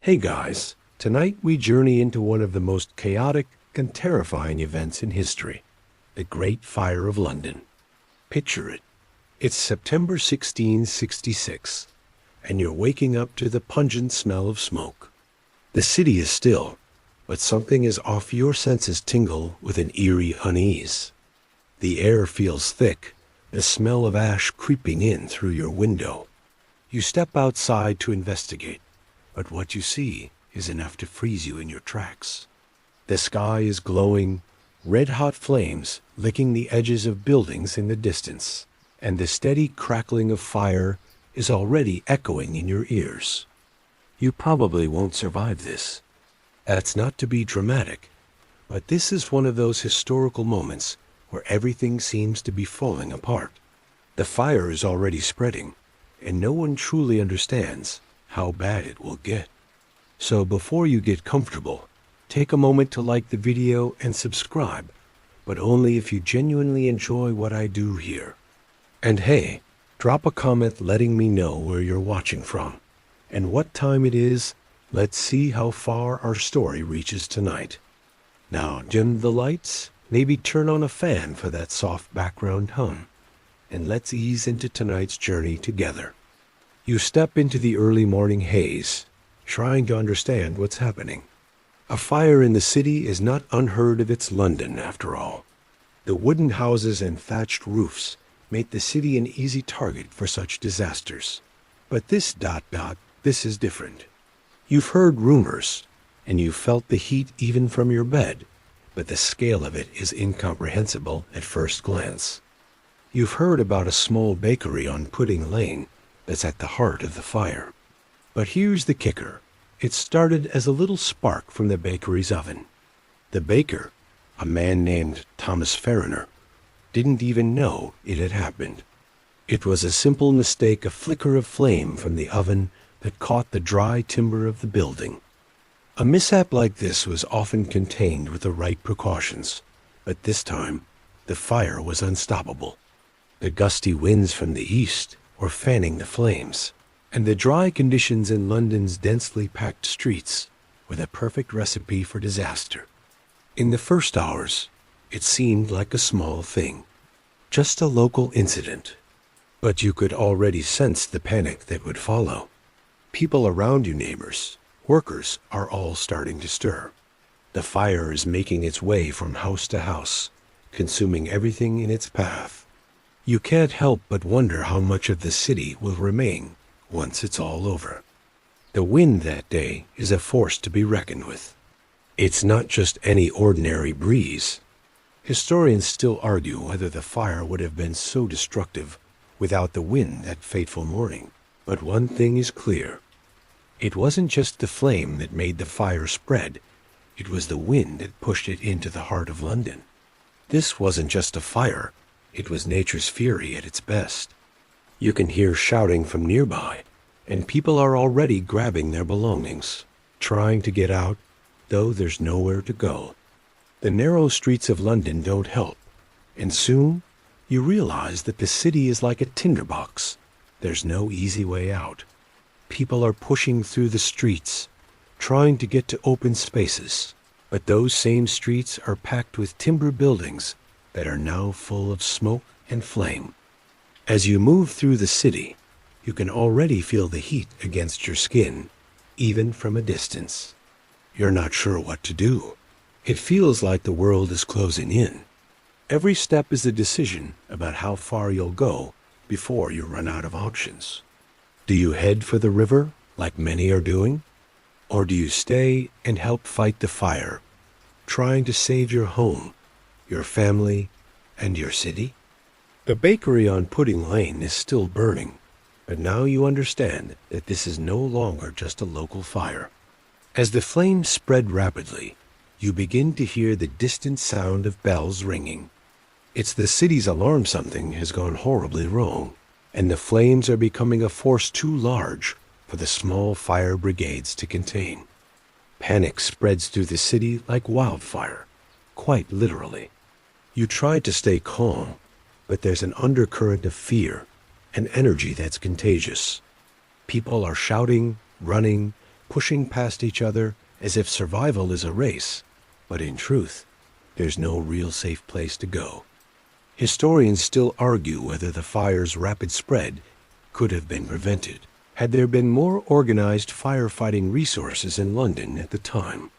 Hey guys, tonight we journey into one of the most chaotic and terrifying events in history, the Great Fire of London. Picture it. It's September 1666, and you're waking up to the pungent smell of smoke. The city is still, but something is off. Your senses tingle with an eerie unease. The air feels thick, the smell of ash creeping in through your window. You step outside to investigate, but what you see is enough to freeze you in your tracks. The sky is glowing, red-hot flames licking the edges of buildings in the distance, and the steady crackling of fire is already echoing in your ears. You probably won't survive this. That's not to be dramatic, but this is one of those historical moments where everything seems to be falling apart. The fire is already spreading, and no one truly understands how bad it will get. So before you get comfortable, take a moment to like the video and subscribe, but only if you genuinely enjoy what I do here. And hey, drop a comment letting me know where you're watching from and what time it is. Let's see how far our story reaches tonight. Now dim the lights, maybe turn on a fan for that soft background hum, and let's ease into tonight's journey together. You step into the early morning haze, trying to understand what's happening. A fire in the city is not unheard of. It's London, after all. The wooden houses and thatched roofs make the city an easy target for such disasters. But this is different. You've heard rumors, and you've felt the heat even from your bed, but the scale of it is incomprehensible at first glance. You've heard about a small bakery on Pudding Lane that's at the heart of the fire. But here's the kicker. It started as a little spark from the bakery's oven. The baker, a man named Thomas Fariner, didn't even know it had happened. It was a simple mistake, a flicker of flame from the oven that caught the dry timber of the building. A mishap like this was often contained with the right precautions, but this time the fire was unstoppable. The gusty winds from the east were fanning the flames, and the dry conditions in London's densely packed streets were the perfect recipe for disaster. In the first hours, it seemed like a small thing, just a local incident, but you could already sense the panic that would follow. People around you, neighbors, workers, are all starting to stir. The fire is making its way from house to house, consuming everything in its path. You can't help but wonder how much of the city will remain once it's all over. The wind that day is a force to be reckoned with. It's not just any ordinary breeze. Historians still argue whether the fire would have been so destructive without the wind that fateful morning. But one thing is clear. It wasn't just the flame that made the fire spread. It was the wind that pushed it into the heart of London. This wasn't just a fire. It was nature's fury at its best. You can hear shouting from nearby, and people are already grabbing their belongings, trying to get out, though there's nowhere to go. The narrow streets of London don't help, and soon you realize that the city is like a tinderbox. There's no easy way out. People are pushing through the streets, trying to get to open spaces, but those same streets are packed with timber buildings that are now full of smoke and flame. As you move through the city, you can already feel the heat against your skin, even from a distance. You're not sure what to do. It feels like the world is closing in. Every step is a decision about how far you'll go before you run out of options. Do you head for the river, like many are doing? Or do you stay and help fight the fire, trying to save your home, your family, and your city? The bakery on Pudding Lane is still burning, but now you understand that this is no longer just a local fire. As the flames spread rapidly, you begin to hear the distant sound of bells ringing. It's the city's alarm. Something has gone horribly wrong, and the flames are becoming a force too large for the small fire brigades to contain. Panic spreads through the city like wildfire, quite literally. You try to stay calm, but there's an undercurrent of fear, an energy that's contagious. People are shouting, running, pushing past each other as if survival is a race. But in truth, there's no real safe place to go. Historians still argue whether the fire's rapid spread could have been prevented had there been more organized firefighting resources in London at the time.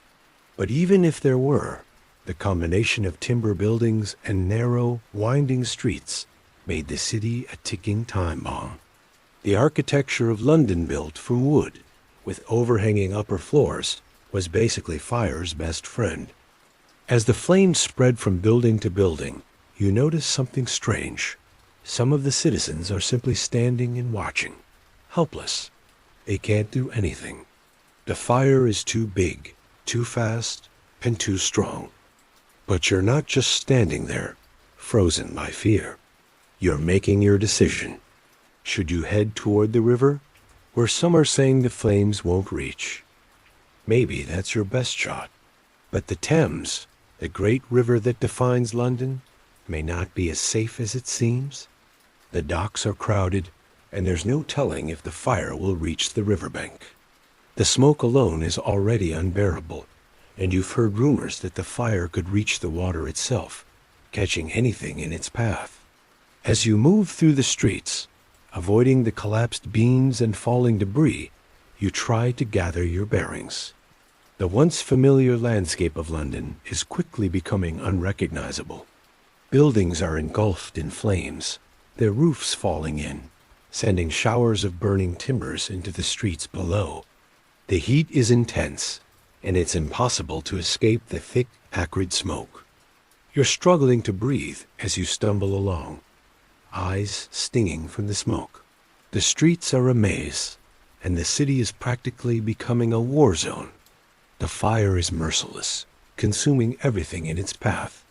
But even if there were, the combination of timber buildings and narrow, winding streets made the city a ticking time bomb. The architecture of London, built from wood, with overhanging upper floors, was basically fire's best friend. As the flames spread from building to building, you notice something strange. Some of the citizens are simply standing and watching, helpless. They can't do anything. The fire is too big, too fast, and too strong. But you're not just standing there, frozen by fear. You're making your decision. Should you head toward the river, where some are saying the flames won't reach? Maybe that's your best shot. But the Thames, the great river that defines London, may not be as safe as it seems. The docks are crowded, and there's no telling if the fire will reach the riverbank. The smoke alone is already unbearable, and you've heard rumors that the fire could reach the water itself, catching anything in its path. As you move through the streets, avoiding the collapsed beams and falling debris, you try to gather your bearings. The once familiar landscape of London is quickly becoming unrecognizable. Buildings are engulfed in flames, their roofs falling in, sending showers of burning timbers into the streets below. The heat is intense, and it's impossible to escape the thick, acrid smoke. You're struggling to breathe as you stumble along, eyes stinging from the smoke. The streets are a maze, and the city is practically becoming a war zone. The fire is merciless, consuming everything in its path.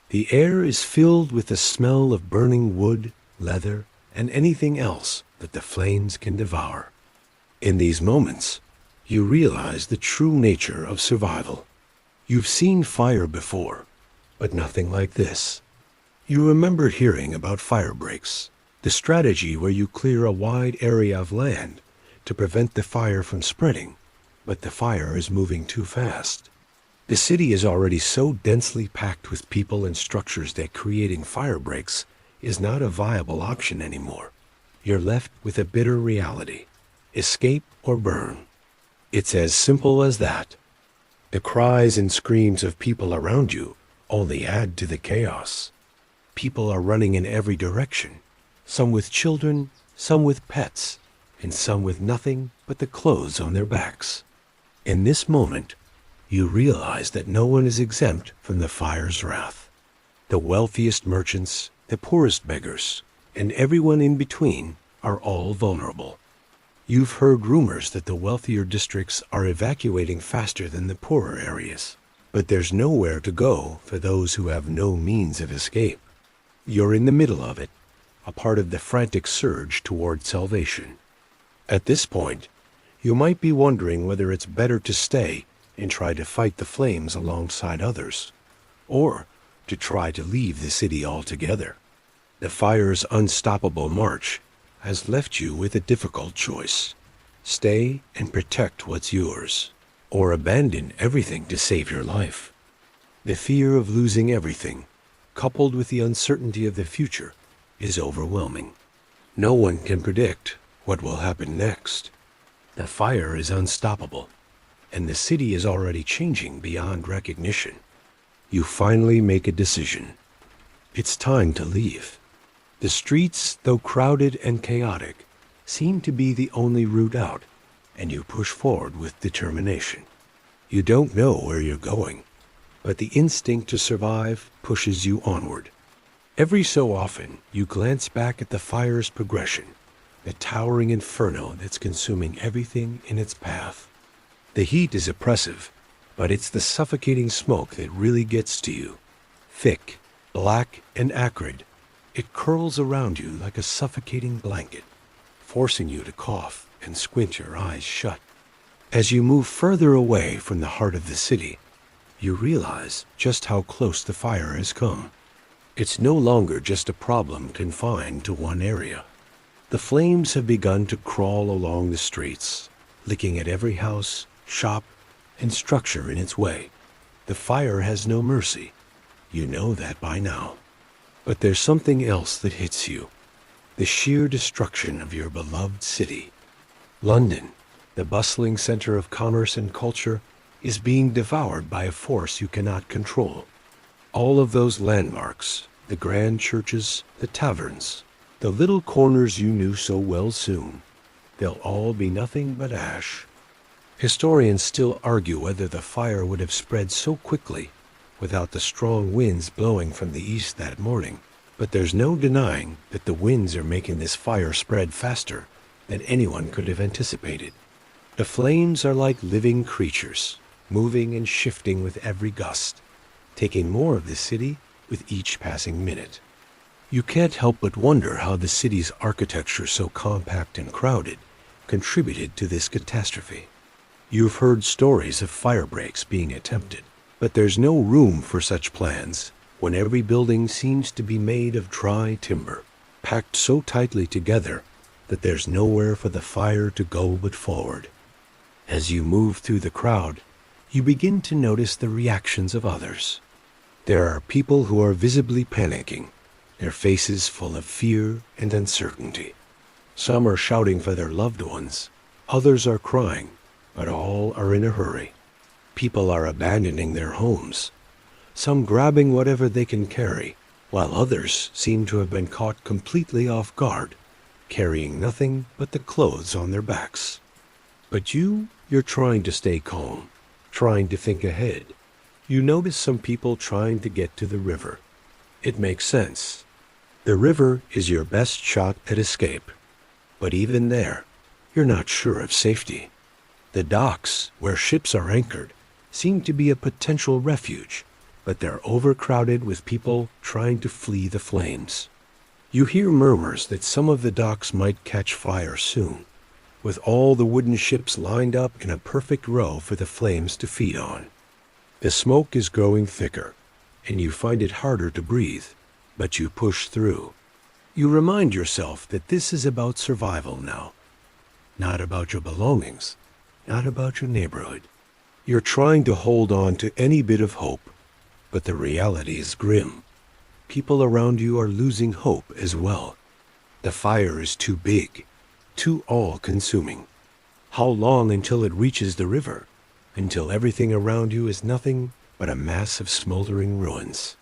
The air is filled with the smell of burning wood, leather, and anything else that the flames can devour. In these moments, you realize the true nature of survival. You've seen fire before, but nothing like this. You remember hearing about fire breaks, the strategy where you clear a wide area of land to prevent the fire from spreading, but the fire is moving too fast. The city is already so densely packed with people and structures that creating fire breaks is not a viable option anymore. You're left with a bitter reality: escape or burn. It's as simple as that. The cries and screams of people around you only add to the chaos. People are running in every direction, some with children, some with pets, and some with nothing but the clothes on their backs. In this moment, you realize that no one is exempt from the fire's wrath. The wealthiest merchants, the poorest beggars, and everyone in between are all vulnerable. You've heard rumors that the wealthier districts are evacuating faster than the poorer areas, but there's nowhere to go for those who have no means of escape. You're in the middle of it, a part of the frantic surge toward salvation. At this point, you might be wondering whether it's better to stay and try to fight the flames alongside others, or to try to leave the city altogether. The fire's unstoppable march has left you with a difficult choice: stay and protect what's yours, or abandon everything to save your life. The fear of losing everything, coupled with the uncertainty of the future, is overwhelming. No one can predict what will happen next. The fire is unstoppable, and the city is already changing beyond recognition. You finally make a decision. It's time to leave. The streets, though crowded and chaotic, seem to be the only route out, and you push forward with determination. You don't know where you're going, but the instinct to survive pushes you onward. Every so often, you glance back at the fire's progression, the towering inferno that's consuming everything in its path. The heat is oppressive, but it's the suffocating smoke that really gets to you. Thick, black, and acrid, it curls around you like a suffocating blanket, forcing you to cough and squint your eyes shut. As you move further away from the heart of the city, you realize just how close the fire has come. It's no longer just a problem confined to one area. The flames have begun to crawl along the streets, licking at every house, shop, and structure in its way. The fire has no mercy. You know that by now. But there's something else that hits you. The sheer destruction of your beloved city. London, the bustling center of commerce and culture, is being devoured by a force you cannot control. All of those landmarks, the grand churches, the taverns, the little corners you knew so well soon, they'll all be nothing but ash. Historians still argue whether the fire would have spread so quickly without the strong winds blowing from the east that morning. But there's no denying that the winds are making this fire spread faster than anyone could have anticipated. The flames are like living creatures, moving and shifting with every gust, taking more of the city with each passing minute. You can't help but wonder how the city's architecture, so compact and crowded, contributed to this catastrophe. You've heard stories of fire breaks being attempted, but there's no room for such plans when every building seems to be made of dry timber, packed so tightly together that there's nowhere for the fire to go but forward. As you move through the crowd, you begin to notice the reactions of others. There are people who are visibly panicking, their faces full of fear and uncertainty. Some are shouting for their loved ones, others are crying, but all are in a hurry. People are abandoning their homes, some grabbing whatever they can carry, while others seem to have been caught completely off guard, carrying nothing but the clothes on their backs. But you're trying to stay calm, trying to think ahead. You notice some people trying to get to the river. It makes sense. The river is your best shot at escape. But even there, you're not sure of safety. The docks, where ships are anchored, seem to be a potential refuge, but they're overcrowded with people trying to flee the flames. You hear murmurs that some of the docks might catch fire soon, with all the wooden ships lined up in a perfect row for the flames to feed on. The smoke is growing thicker, and you find it harder to breathe, but you push through. You remind yourself that this is about survival now, not about your belongings, not about your neighborhood. You're trying to hold on to any bit of hope, but the reality is grim. People around you are losing hope as well. The fire is too big, too all-consuming. How long until it reaches the river? Until everything around you is nothing but a mass of smoldering ruins.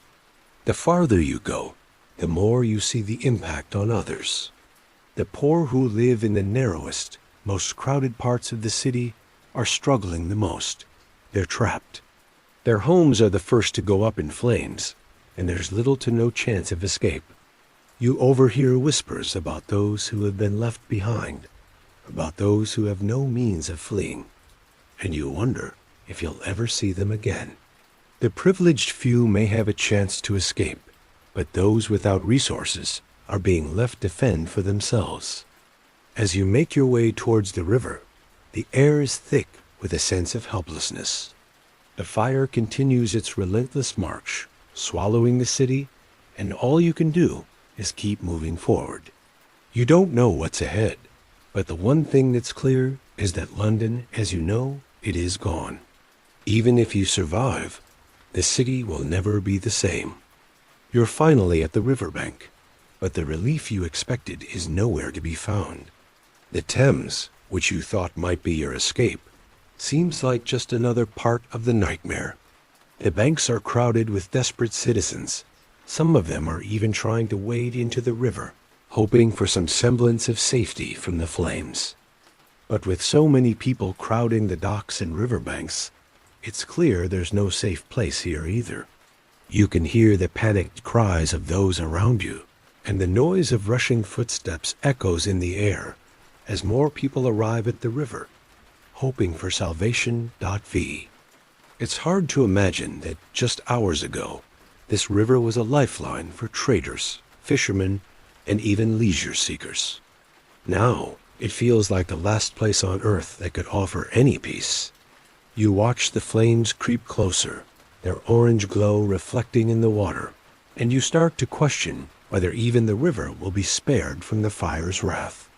The farther you go, the more you see the impact on others. The poor who live in the narrowest, most crowded parts of the city are struggling the most. They're trapped. Their homes are the first to go up in flames, and there's little to no chance of escape. You overhear whispers about those who have been left behind, about those who have no means of fleeing, and you wonder if you'll ever see them again. The privileged few may have a chance to escape, but those without resources are being left to fend for themselves. As you make your way towards the river, the air is thick with a sense of helplessness. The fire continues its relentless march, swallowing the city, and all you can do is keep moving forward. You don't know what's ahead, but the one thing that's clear is that London, as you know, it is gone. Even if you survive, the city will never be the same. You're finally at the riverbank, but the relief you expected is nowhere to be found. The Thames, which you thought might be your escape, seems like just another part of the nightmare. The banks are crowded with desperate citizens. Some of them are even trying to wade into the river, hoping for some semblance of safety from the flames. But with so many people crowding the docks and riverbanks, it's clear there's no safe place here either. You can hear the panicked cries of those around you, and the noise of rushing footsteps echoes in the air as more people arrive at the river, hoping for salvation.v. It's hard to imagine that just hours ago, this river was a lifeline for traders, fishermen, and even leisure seekers. Now, it feels like the last place on earth that could offer any peace. You watch the flames creep closer, their orange glow reflecting in the water, and you start to question whether even the river will be spared from the fire's wrath.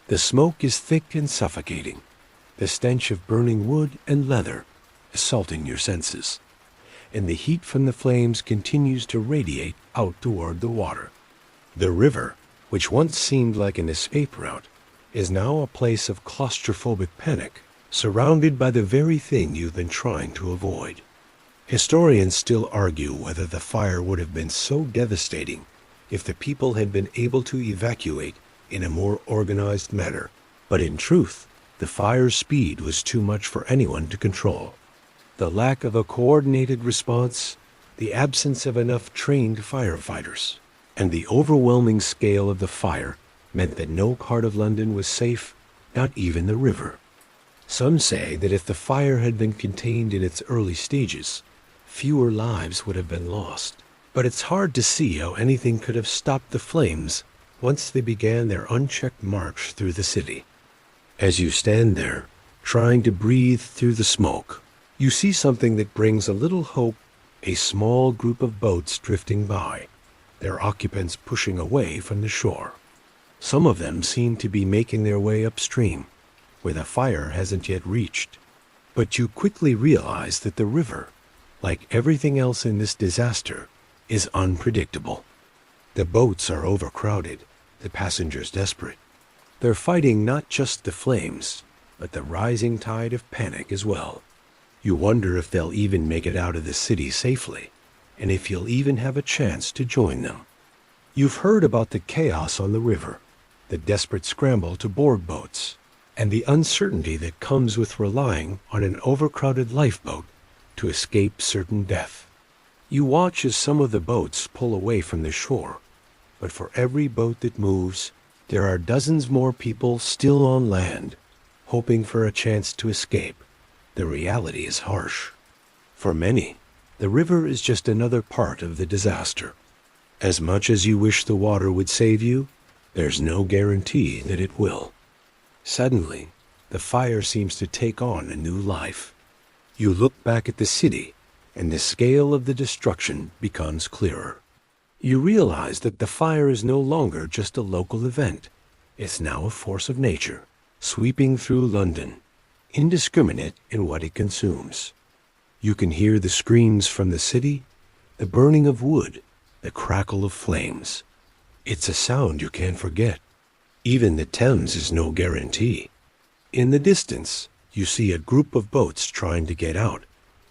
The smoke is thick and suffocating, the stench of burning wood and leather assaulting your senses, and the heat from the flames continues to radiate out toward the water. The river, which once seemed like an escape route, is now a place of claustrophobic panic, surrounded by the very thing you've been trying to avoid. Historians still argue whether the fire would have been so devastating if the people had been able to evacuate in a more organized manner, but in truth, the fire's speed was too much for anyone to control. The lack of a coordinated response, the absence of enough trained firefighters, and the overwhelming scale of the fire meant that no part of London was safe, not even the river. Some say that if the fire had been contained in its early stages, fewer lives would have been lost. But it's hard to see how anything could have stopped the flames once they began their unchecked march through the city. As you stand there, trying to breathe through the smoke, you see something that brings a little hope: a small group of boats drifting by, their occupants pushing away from the shore. Some of them seem to be making their way upstream, where the fire hasn't yet reached. But you quickly realize that the river, like everything else in this disaster, is unpredictable. The boats are overcrowded, the passengers desperate. They're fighting not just the flames, but the rising tide of panic as well. You wonder if they'll even make it out of the city safely, and if you'll even have a chance to join them. You've heard about the chaos on the river, the desperate scramble to board boats, and the uncertainty that comes with relying on an overcrowded lifeboat to escape certain death. You watch as some of the boats pull away from the shore, but for every boat that moves, there are dozens more people still on land, hoping for a chance to escape. The reality is harsh. For many, the river is just another part of the disaster. As much as you wish the water would save you, there's no guarantee that it will. Suddenly, the fire seems to take on a new life. You look back at the city, and the scale of the destruction becomes clearer. You realize that the fire is no longer just a local event. It's now a force of nature, sweeping through London, indiscriminate in what it consumes. You can hear the screams from the city, the burning of wood, the crackle of flames. It's a sound you can't forget. Even the Thames is no guarantee. In the distance, you see a group of boats trying to get out,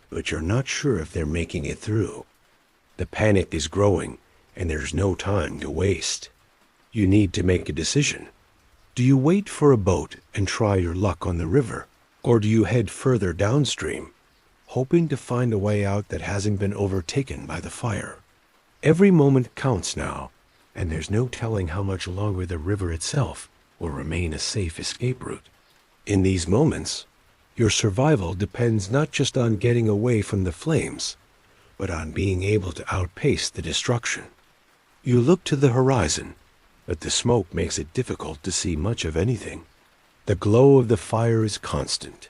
but you're not sure if they're making it through. The panic is growing, and there's no time to waste. You need to make a decision. Do you wait for a boat and try your luck on the river, or do you head further downstream, hoping to find a way out that hasn't been overtaken by the fire? Every moment counts now, and there's no telling how much longer the river itself will remain a safe escape route. In these moments, your survival depends not just on getting away from the flames, but on being able to outpace the destruction. You look to the horizon, but the smoke makes it difficult to see much of anything. The glow of the fire is constant,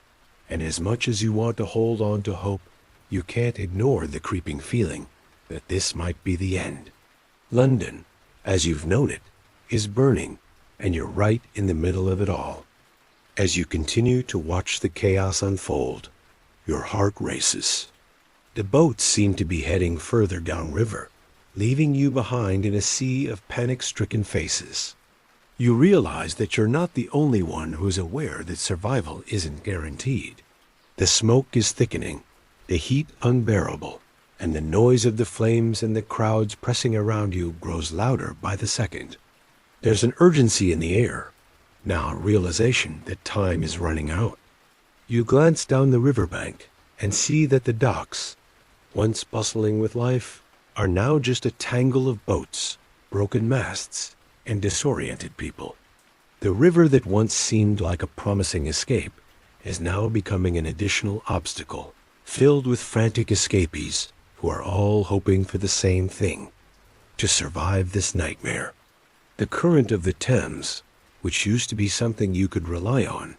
and as much as you want to hold on to hope, you can't ignore the creeping feeling that this might be the end. London, as you've known it, is burning, and you're right in the middle of it all. As you continue to watch the chaos unfold, your heart races. The boats seem to be heading further downriver, leaving you behind in a sea of panic-stricken faces. You realize that you're not the only one who's aware that survival isn't guaranteed. The smoke is thickening, the heat unbearable, and the noise of the flames and the crowds pressing around you grows louder by the second. There's an urgency in the air, now a realization that time is running out. You glance down the riverbank and see that the docks, once bustling with life, are now just a tangle of boats, broken masts, and disoriented people. The river that once seemed like a promising escape is now becoming an additional obstacle, filled with frantic escapees who are all hoping for the same thing: to survive this nightmare. The current of the Thames, which used to be something you could rely on,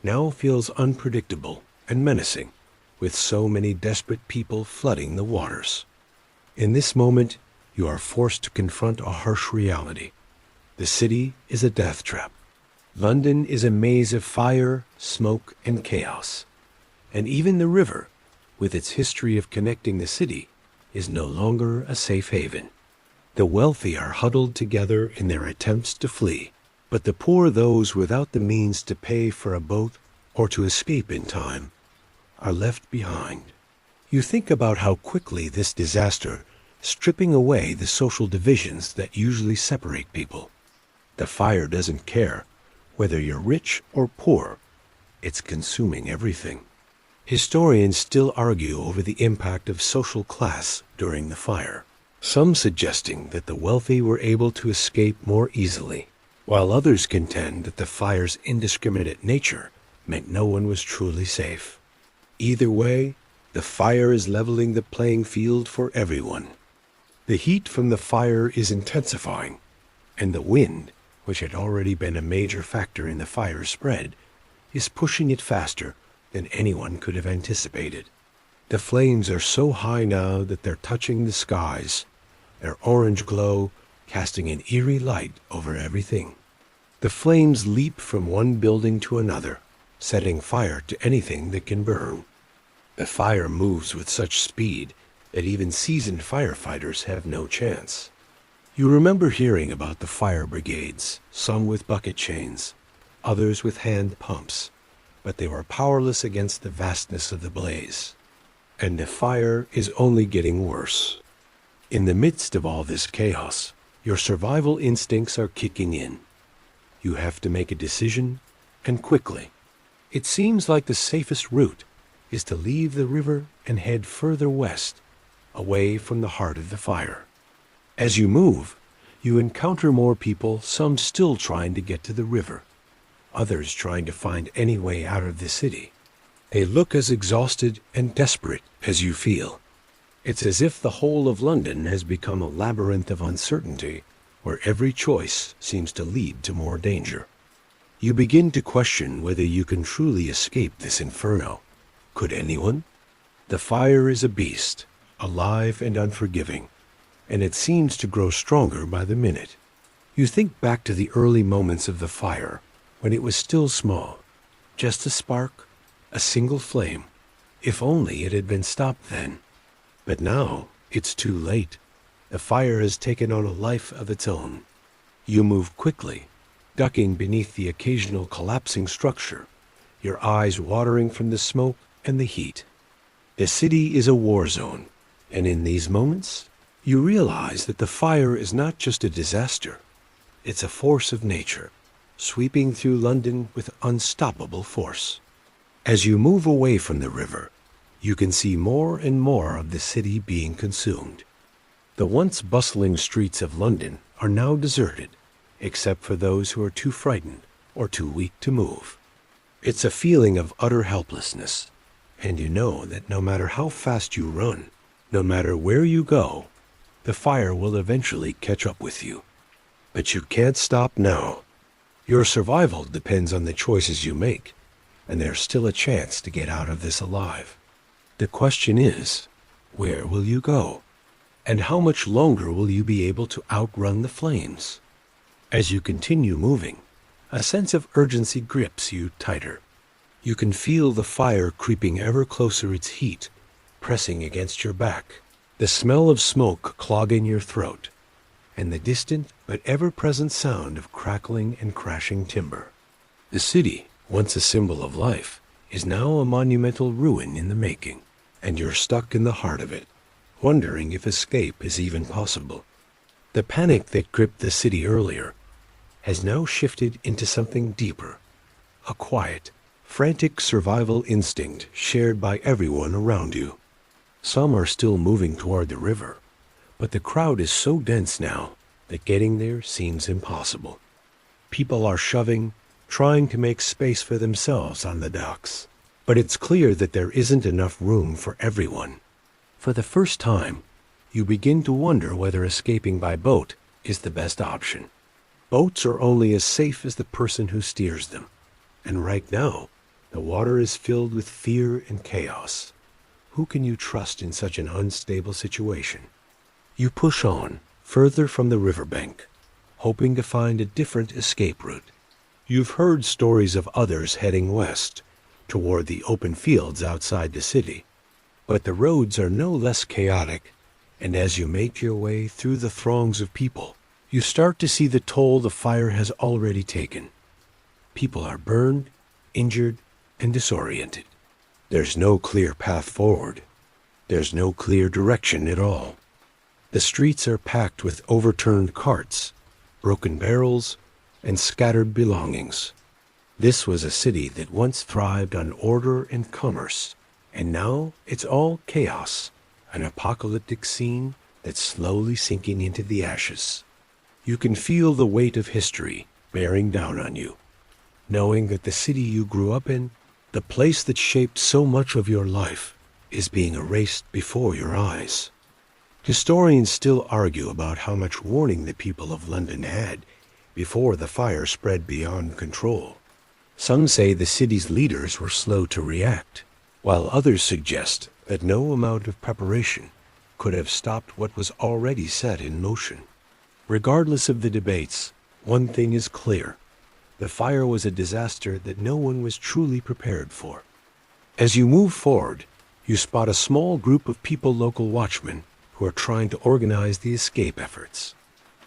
now feels unpredictable and menacing, with so many desperate people flooding the waters. In this moment, you are forced to confront a harsh reality. The city is a death trap. London is a maze of fire, smoke, and chaos. And even the river, with its history of connecting the city, is no longer a safe haven. The wealthy are huddled together in their attempts to flee, but the poor, those without the means to pay for a boat or to escape in time, are left behind. You think about how quickly this disaster, stripping away the social divisions that usually separate people. The fire doesn't care whether you're rich or poor. It's consuming everything. Historians still argue over the impact of social class during the fire, some suggesting that the wealthy were able to escape more easily, while others contend that the fire's indiscriminate nature meant no one was truly safe. Either way, the fire is leveling the playing field for everyone. The heat from the fire is intensifying, and the wind, which had already been a major factor in the fire's spread, is pushing it faster than anyone could have anticipated. The flames are so high now that they're touching the skies, their orange glow casting an eerie light over everything. The flames leap from one building to another, setting fire to anything that can burn. The fire moves with such speed that even seasoned firefighters have no chance. You remember hearing about the fire brigades, some with bucket chains, others with hand pumps, but they were powerless against the vastness of the blaze. And the fire is only getting worse. In the midst of all this chaos, your survival instincts are kicking in. You have to make a decision, and quickly. It seems like the safest route is to leave the river and head further west, away from the heart of the fire. As you move, you encounter more people, some still trying to get to the river, others trying to find any way out of the city. They look as exhausted and desperate as you feel. It's as if the whole of London has become a labyrinth of uncertainty, where every choice seems to lead to more danger. You begin to question whether you can truly escape this inferno. Could anyone? The fire is a beast, alive and unforgiving, and it seems to grow stronger by the minute. You think back to the early moments of the fire, when it was still small, just a spark, a single flame. If only it had been stopped then. But now it's too late. The fire has taken on a life of its own. You move quickly, ducking beneath the occasional collapsing structure, your eyes watering from the smoke and the heat. The city is a war zone, and in these moments, you realize that the fire is not just a disaster. It's a force of nature, sweeping through London with unstoppable force. As you move away from the river, you can see more and more of the city being consumed. The once bustling streets of London are now deserted, except for those who are too frightened or too weak to move. It's a feeling of utter helplessness, and you know that no matter how fast you run, no matter where you go, the fire will eventually catch up with you. But you can't stop now. Your survival depends on the choices you make, and there's still a chance to get out of this alive. The question is, where will you go? And how much longer will you be able to outrun the flames? As you continue moving, a sense of urgency grips you tighter. You can feel the fire creeping ever closer, its heat pressing against your back, the smell of smoke clogging your throat, and the distant but ever-present sound of crackling and crashing timber. The city, once a symbol of life, is now a monumental ruin in the making, and you're stuck in the heart of it, wondering if escape is even possible. The panic that gripped the city earlier has now shifted into something deeper, a quiet, frantic survival instinct shared by everyone around you. Some are still moving toward the river, but the crowd is so dense now that getting there seems impossible. People are shoving, trying to make space for themselves on the docks, but it's clear that there isn't enough room for everyone. For the first time, you begin to wonder whether escaping by boat is the best option. Boats are only as safe as the person who steers them, and right now, the water is filled with fear and chaos. Who can you trust in such an unstable situation? You push on, further from the riverbank, hoping to find a different escape route. You've heard stories of others heading west, toward the open fields outside the city. But the roads are no less chaotic, and as you make your way through the throngs of people, you start to see the toll the fire has already taken. People are burned, injured, and disoriented. There's no clear path forward. There's no clear direction at all. The streets are packed with overturned carts, broken barrels, and scattered belongings. This was a city that once thrived on order and commerce, and now it's all chaos, an apocalyptic scene that's slowly sinking into the ashes. You can feel the weight of history bearing down on you, knowing that the city you grew up in, the place that shaped so much of your life, is being erased before your eyes. Historians still argue about how much warning the people of London had before the fire spread beyond control. Some say the city's leaders were slow to react, while others suggest that no amount of preparation could have stopped what was already set in motion. Regardless of the debates, one thing is clear. The fire was a disaster that no one was truly prepared for. As you move forward, you spot a small group of local watchmen, who are trying to organize the escape efforts.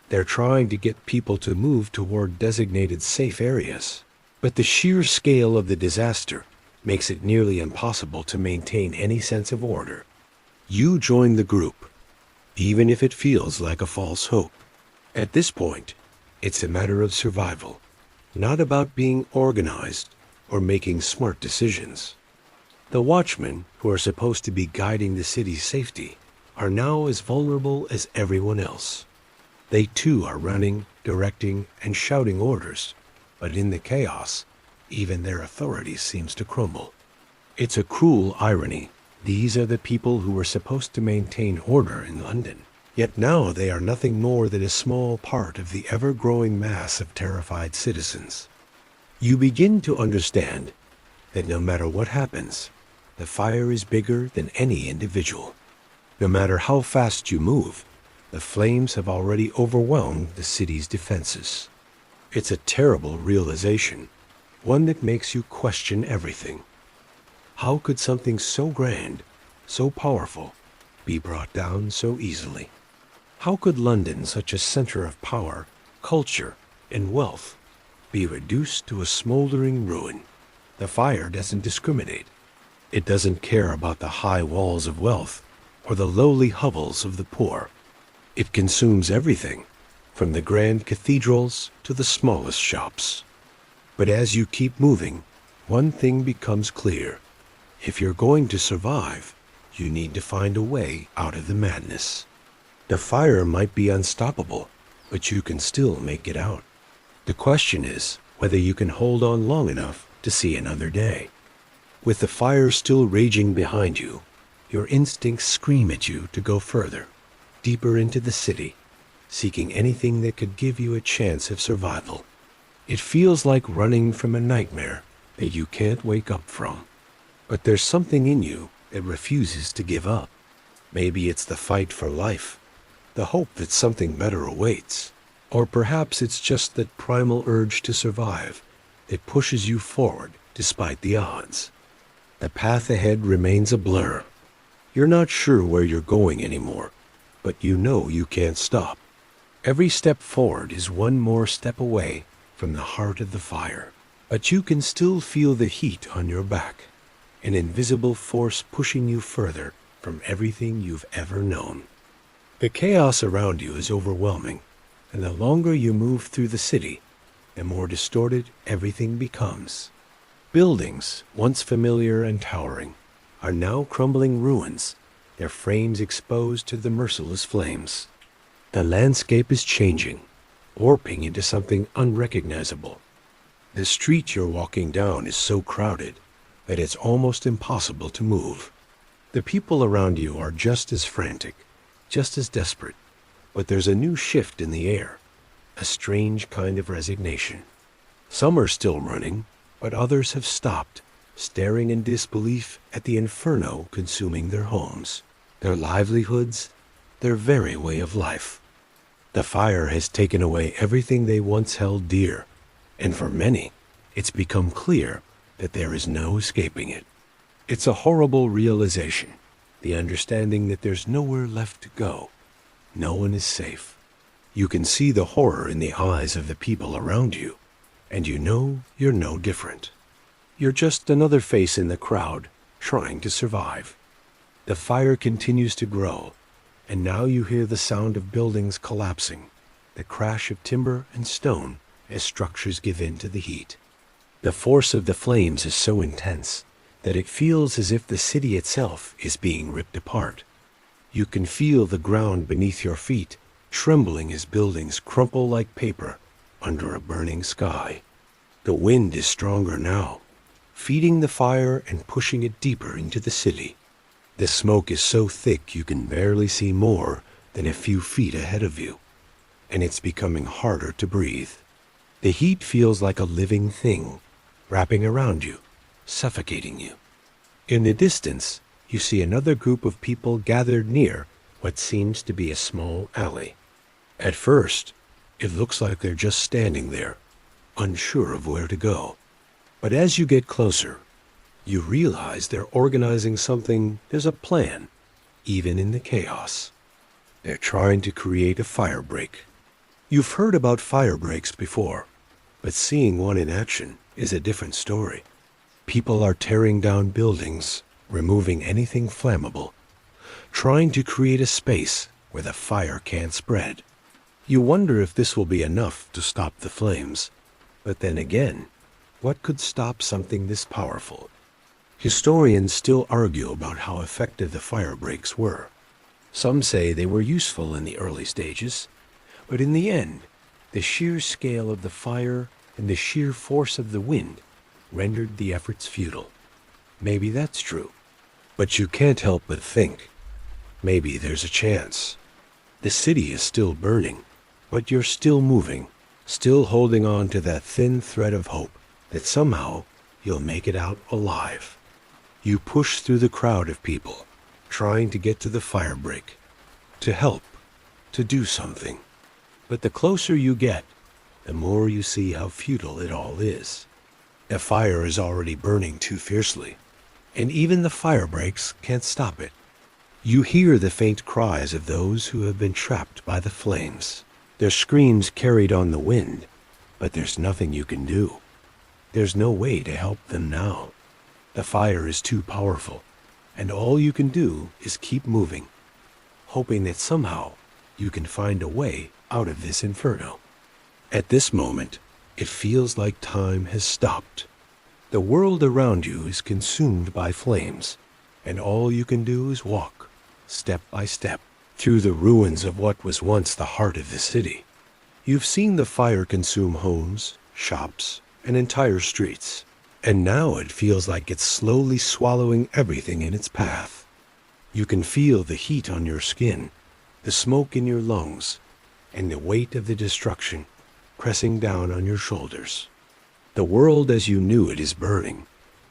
They're trying to get people to move toward designated safe areas, but the sheer scale of the disaster makes it nearly impossible to maintain any sense of order. You join the group, even if it feels like a false hope. At this point, it's a matter of survival, not about being organized or making smart decisions. The watchmen, who are supposed to be guiding the city's safety, are now as vulnerable as everyone else. They too are running, directing, and shouting orders, but in the chaos, even their authority seems to crumble. It's a cruel irony. These are the people who were supposed to maintain order in London, yet now they are nothing more than a small part of the ever-growing mass of terrified citizens. You begin to understand that no matter what happens, the fire is bigger than any individual. No matter how fast you move, the flames have already overwhelmed the city's defenses. It's a terrible realization, one that makes you question everything. How could something so grand, so powerful, be brought down so easily? How could London, such a center of power, culture, and wealth, be reduced to a smoldering ruin? The fire doesn't discriminate. It doesn't care about the high walls of wealth or the lowly hovels of the poor. It consumes everything, from the grand cathedrals to the smallest shops. But as you keep moving, one thing becomes clear. If you're going to survive, you need to find a way out of the madness. The fire might be unstoppable, but you can still make it out. The question is whether you can hold on long enough to see another day. With the fire still raging behind you, your instincts scream at you to go further, deeper into the city, seeking anything that could give you a chance of survival. It feels like running from a nightmare that you can't wake up from. But there's something in you that refuses to give up. Maybe it's the fight for life, the hope that something better awaits. Or perhaps it's just that primal urge to survive that pushes you forward despite the odds. The path ahead remains a blur. You're not sure where you're going anymore, but you know you can't stop. Every step forward is one more step away from the heart of the fire. But you can still feel the heat on your back, an invisible force pushing you further from everything you've ever known. The chaos around you is overwhelming, and the longer you move through the city, the more distorted everything becomes. Buildings, once familiar and towering, are now crumbling ruins, their frames exposed to the merciless flames. The landscape is changing, warping into something unrecognizable. The street you're walking down is so crowded that it's almost impossible to move. The people around you are just as frantic, just as desperate, but there's a new shift in the air, a strange kind of resignation. Some are still running, but others have stopped, staring in disbelief at the inferno consuming their homes, their livelihoods, their very way of life. The fire has taken away everything they once held dear, And for many, it's become clear that there is no escaping it. It's a horrible realization, the understanding that there's nowhere left to go. No one is safe. You can see the horror in the eyes of the people around you, and you know you're no different. You're just another face in the crowd, trying to survive. The fire continues to grow, and now you hear the sound of buildings collapsing, the crash of timber and stone as structures give in to the heat. The force of the flames is so intense that it feels as if the city itself is being ripped apart. You can feel the ground beneath your feet trembling as buildings crumple like paper under a burning sky. The wind is stronger now, feeding the fire and pushing it deeper into the city. The smoke is so thick you can barely see more than a few feet ahead of you, and it's becoming harder to breathe. The heat feels like a living thing, wrapping around you, suffocating you. In the distance, you see another group of people gathered near what seems to be a small alley. At first, it looks like they're just standing there, unsure of where to go. But as you get closer, you realize they're organizing something. There's a plan, even in the chaos. They're trying to create a fire break. You've heard about fire breaks before, but seeing one in action is a different story. People are tearing down buildings, removing anything flammable, trying to create a space where the fire can't spread. You wonder if this will be enough to stop the flames. But then again, what could stop something this powerful? Historians still argue about how effective the fire breaks were. Some say they were useful in the early stages, but in the end, the sheer scale of the fire and the sheer force of the wind rendered the efforts futile. Maybe that's true, but you can't help but think, maybe there's a chance. The city is still burning, but you're still moving, still holding on to that thin thread of hope that somehow you'll make it out alive. You push through the crowd of people, trying to get to the fire break, to help, to do something. But the closer you get, the more you see how futile it all is. The fire is already burning too fiercely, and even the fire breaks can't stop it. You hear the faint cries of those who have been trapped by the flames, their screams carried on the wind, but there's nothing you can do. There's no way to help them now. The fire is too powerful, and all you can do is keep moving, hoping that somehow you can find a way out of this inferno. At this moment, it feels like time has stopped. The world around you is consumed by flames, and all you can do is walk, step by step, through the ruins of what was once the heart of the city. You've seen the fire consume homes, shops, and entire streets, and now it feels like it's slowly swallowing everything in its path. You can feel the heat on your skin, the smoke in your lungs, and the weight of the destruction pressing down on your shoulders. The world as you knew it is burning,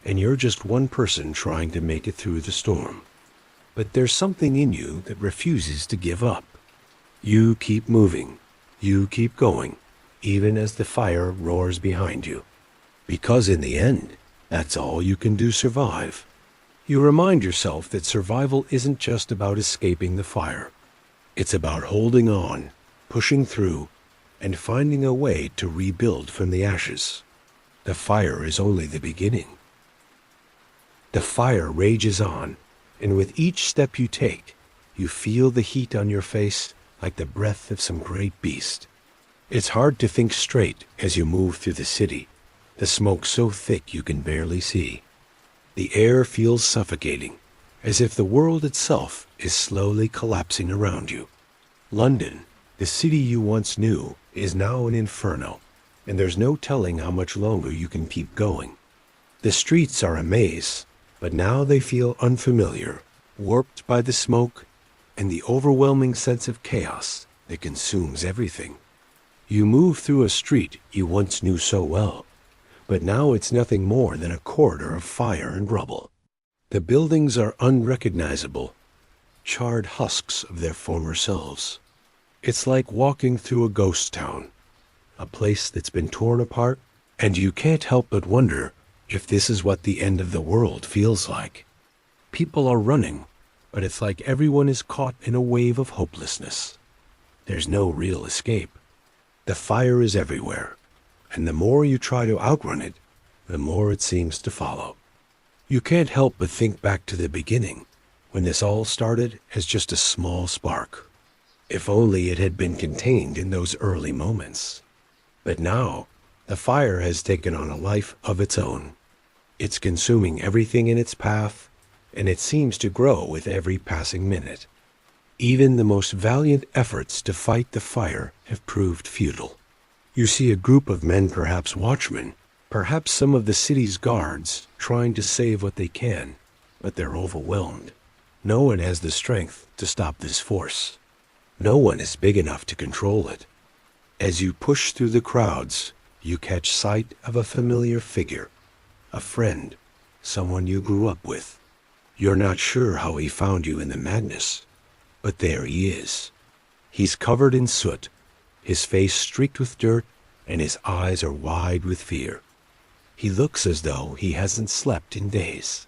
and you're just one person trying to make it through the storm. But there's something in you that refuses to give up. You keep moving, you keep going, even as the fire roars behind you. Because in the end, that's all you can do to survive. You remind yourself that survival isn't just about escaping the fire. It's about holding on, pushing through, and finding a way to rebuild from the ashes. The fire is only the beginning. The fire rages on, and with each step you take, you feel the heat on your face like the breath of some great beast. It's hard to think straight as you move through the city, the smoke so thick you can barely see. The air feels suffocating, as if the world itself is slowly collapsing around you. London, the city you once knew, is now an inferno, and there's no telling how much longer you can keep going. The streets are a maze, but now they feel unfamiliar, warped by the smoke and the overwhelming sense of chaos that consumes everything. You move through a street you once knew so well, but now it's nothing more than a corridor of fire and rubble. The buildings are unrecognizable, charred husks of their former selves. It's like walking through a ghost town, a place that's been torn apart And you can't help but wonder if this is what the end of the world feels like. People are running, but it's like everyone is caught in a wave of hopelessness. There's no real escape. The fire is everywhere, and the more you try to outrun it, the more it seems to follow. You can't help but think back to the beginning, when this all started as just a small spark. If only it had been contained in those early moments. But now, the fire has taken on a life of its own. It's consuming everything in its path, and it seems to grow with every passing minute. Even the most valiant efforts to fight the fire have proved futile. You see a group of men, perhaps watchmen, perhaps some of the city's guards, trying to save what they can, but they're overwhelmed. No one has the strength to stop this force. No one is big enough to control it. As you push through the crowds, you catch sight of a familiar figure, a friend, someone you grew up with. You're not sure how he found you in the madness, but there he is. He's covered in soot, his face streaked with dirt, and his eyes are wide with fear. He looks as though he hasn't slept in days.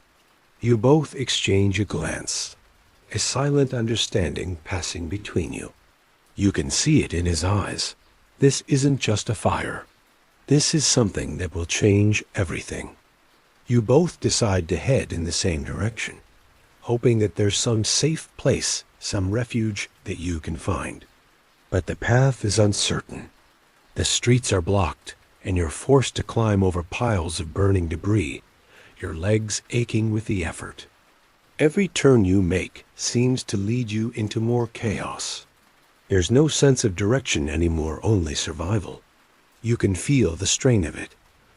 You both exchange a glance, a silent understanding passing between you. You can see it in his eyes. This isn't just a fire. This is something that will change everything. You both decide to head in the same direction, hoping that there's some safe place, some refuge that you can find. But the path is uncertain. The streets are blocked, and you're forced to climb over piles of burning debris, your legs aching with the effort. Every turn you make seems to lead you into more chaos. There's no sense of direction anymore, only survival. You can feel the strain of it,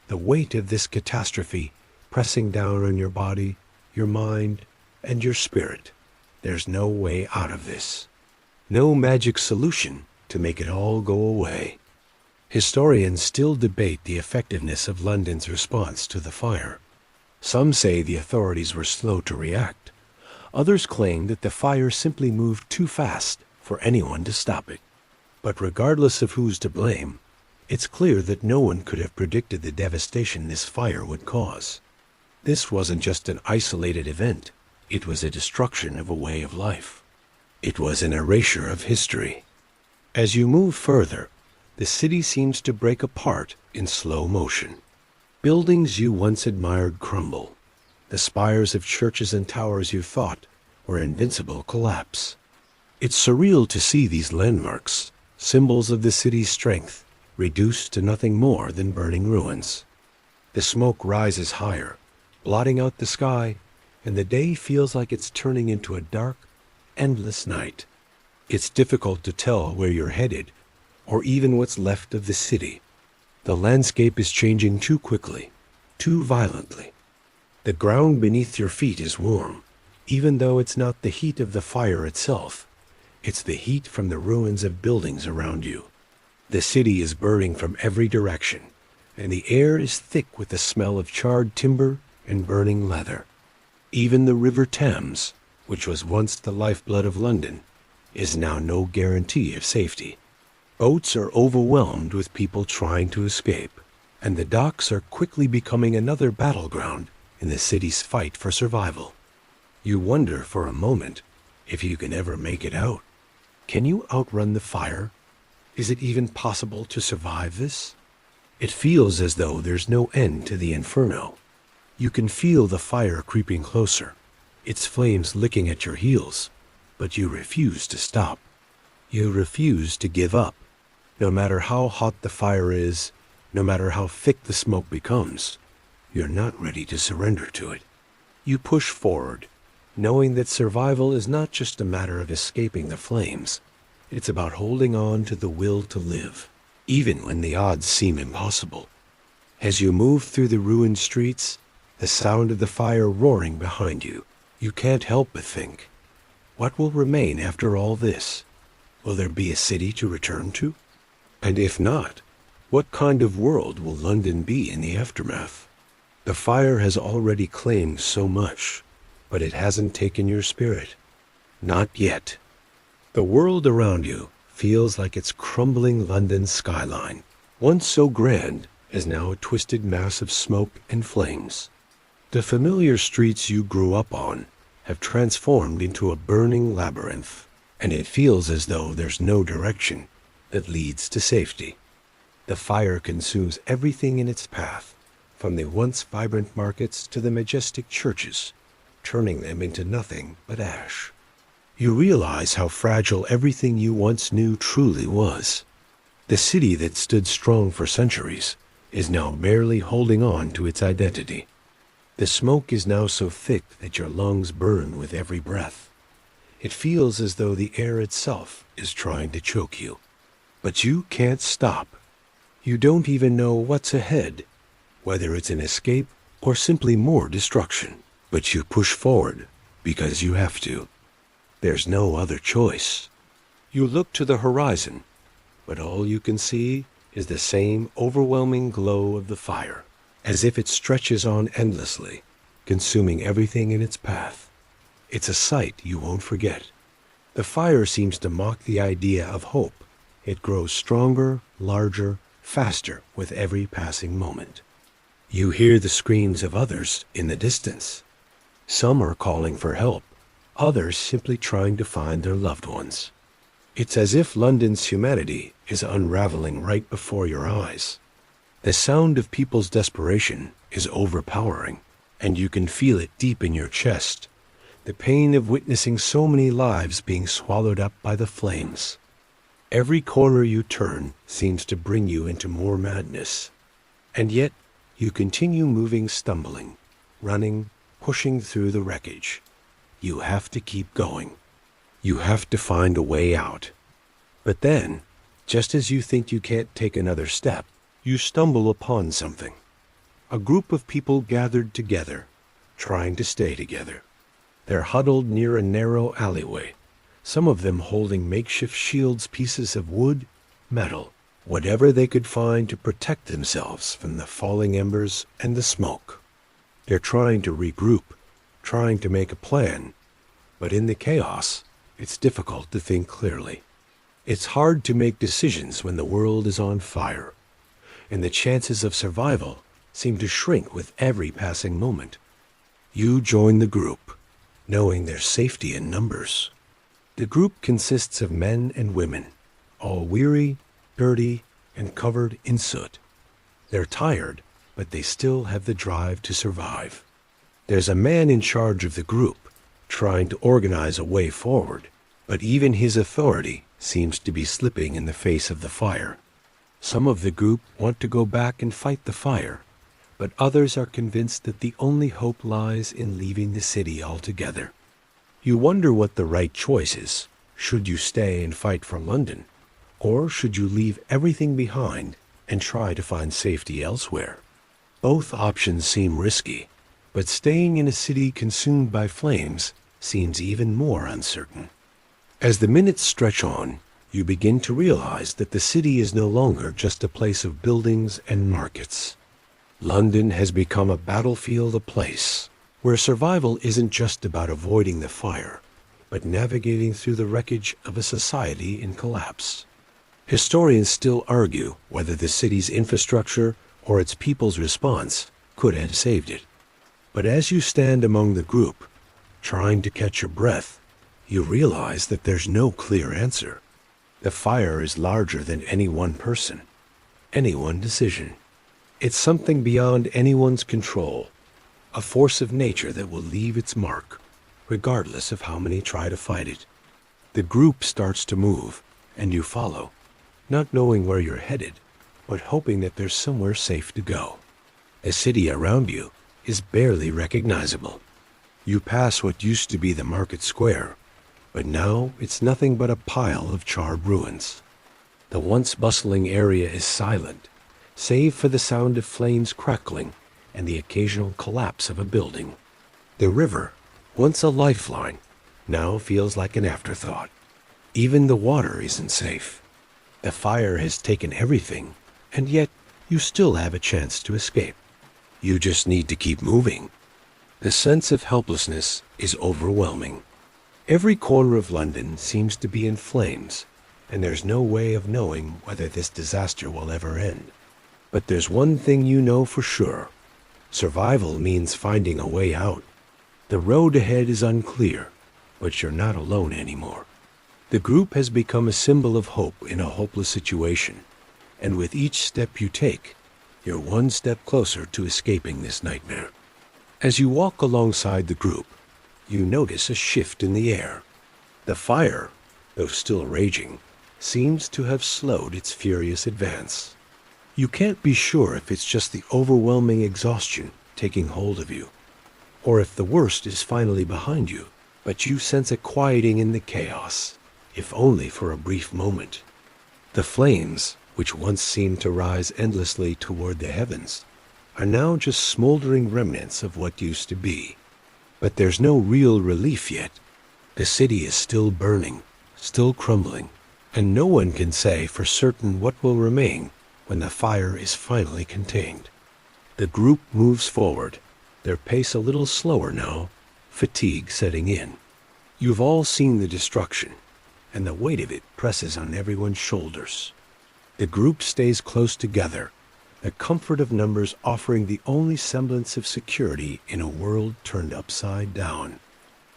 the weight of this catastrophe pressing down on your body, your mind, and your spirit. There's no way out of this. No magic solution to make it all go away. Historians still debate the effectiveness of London's response to the fire. Some say the authorities were slow to react. Others claim that the fire simply moved too fast for anyone to stop it. But regardless of who's to blame, it's clear that no one could have predicted the devastation this fire would cause. This wasn't just an isolated event. It was a destruction of a way of life. It was an erasure of history. As you move further, the city seems to break apart in slow motion. Buildings you once admired crumble. The spires of churches and towers you thought were invincible collapse. It's surreal to see these landmarks, symbols of the city's strength, reduced to nothing more than burning ruins. The smoke rises higher, blotting out the sky, and the day feels like it's turning into a dark, endless night. It's difficult to tell where you're headed, or even what's left of the city. The landscape is changing too quickly, too violently. The ground beneath your feet is warm, even though it's not the heat of the fire itself. It's the heat from the ruins of buildings around you. The city is burning from every direction, and the air is thick with the smell of charred timber and burning leather. Even the River Thames, which was once the lifeblood of London, is now no guarantee of safety. Boats are overwhelmed with people trying to escape, and the docks are quickly becoming another battleground in the city's fight for survival. You wonder for a moment if you can ever make it out. Can you outrun the fire? Is it even possible to survive this? It feels as though there's no end to the inferno. You can feel the fire creeping closer, its flames licking at your heels, but you refuse to stop. You refuse to give up. No matter how hot the fire is, no matter how thick the smoke becomes, you're not ready to surrender to it. You push forward, knowing that survival is not just a matter of escaping the flames. It's about holding on to the will to live, even when the odds seem impossible. As you move through the ruined streets, the sound of the fire roaring behind you, you can't help but think, what will remain after all this? Will there be a city to return to? And if not, what kind of world will London be in the aftermath? The fire has already claimed so much, but it hasn't taken your spirit. Not yet. The world around you feels like it's crumbling London's skyline, once so grand is now a twisted mass of smoke and flames. The familiar streets you grew up on have transformed into a burning labyrinth, and it feels as though there's no direction that leads to safety. The fire consumes everything in its path, from the once vibrant markets to the majestic churches, turning them into nothing but ash. You realize how fragile everything you once knew truly was. The city that stood strong for centuries is now barely holding on to its identity. The smoke is now so thick that your lungs burn with every breath. It feels as though the air itself is trying to choke you. But you can't stop. You don't even know what's ahead, whether it's an escape or simply more destruction. But you push forward because you have to. There's no other choice. You look to the horizon, but all you can see is the same overwhelming glow of the fire, as if it stretches on endlessly, consuming everything in its path. It's a sight you won't forget. The fire seems to mock the idea of hope. It grows stronger, larger, faster with every passing moment. You hear the screams of others in the distance. Some are calling for help, others simply trying to find their loved ones. It's as if London's humanity is unraveling right before your eyes. The sound of people's desperation is overpowering, and you can feel it deep in your chest, the pain of witnessing so many lives being swallowed up by the flames. Every corner you turn seems to bring you into more madness, and yet you continue moving, stumbling, running, pushing through the wreckage. You have to keep going. You have to find a way out. But then, just as you think you can't take another step, you stumble upon something. A group of people gathered together, trying to stay together. They're huddled near a narrow alleyway, some of them holding makeshift shields, pieces of wood, metal, whatever they could find to protect themselves from the falling embers and the smoke. They're trying to regroup, trying to make a plan, but in the chaos, it's difficult to think clearly. It's hard to make decisions when the world is on fire, and the chances of survival seem to shrink with every passing moment. You join the group, knowing there's safety in numbers. The group consists of men and women, all weary, dirty, and covered in soot. They're tired, but they still have the drive to survive. There's a man in charge of the group, trying to organize a way forward, but even his authority seems to be slipping in the face of the fire. Some of the group want to go back and fight the fire, but others are convinced that the only hope lies in leaving the city altogether. You wonder what the right choice is. Should you stay and fight for London, or should you leave everything behind and try to find safety elsewhere? Both options seem risky, but staying in a city consumed by flames seems even more uncertain. As the minutes stretch on, you begin to realize that the city is no longer just a place of buildings and markets. London has become a battlefield, a place where survival isn't just about avoiding the fire, but navigating through the wreckage of a society in collapse. Historians still argue whether the city's infrastructure or its people's response could have saved it. But as you stand among the group, trying to catch your breath, you realize that there's no clear answer. The fire is larger than any one person, any one decision. It's something beyond anyone's control, a force of nature that will leave its mark, regardless of how many try to fight it. The group starts to move, and you follow, not knowing where you're headed, but hoping that there's somewhere safe to go. The city around you is barely recognizable. You pass what used to be the market square, but now it's nothing but a pile of charred ruins. The once bustling area is silent, save for the sound of flames crackling and the occasional collapse of a building. The river, once a lifeline, now feels like an afterthought. Even the water isn't safe. The fire has taken everything, and yet you still have a chance to escape. You just need to keep moving. The sense of helplessness is overwhelming. Every corner of London seems to be in flames, and there's no way of knowing whether this disaster will ever end. But there's one thing you know for sure. Survival means finding a way out. The road ahead is unclear, but you're not alone anymore. The group has become a symbol of hope in a hopeless situation, and with each step you take, you're one step closer to escaping this nightmare. As you walk alongside the group, you notice a shift in the air. The fire, though still raging, seems to have slowed its furious advance. You can't be sure if it's just the overwhelming exhaustion taking hold of you, or if the worst is finally behind you, but you sense a quieting in the chaos, if only for a brief moment. The flames, which once seemed to rise endlessly toward the heavens, are now just smoldering remnants of what used to be. But there's no real relief yet. The city is still burning, still crumbling, and no one can say for certain what will remain when the fire is finally contained. The group moves forward, their pace a little slower now, fatigue setting in. You've all seen the destruction, and the weight of it presses on everyone's shoulders. The group stays close together, the comfort of numbers offering the only semblance of security in a world turned upside down.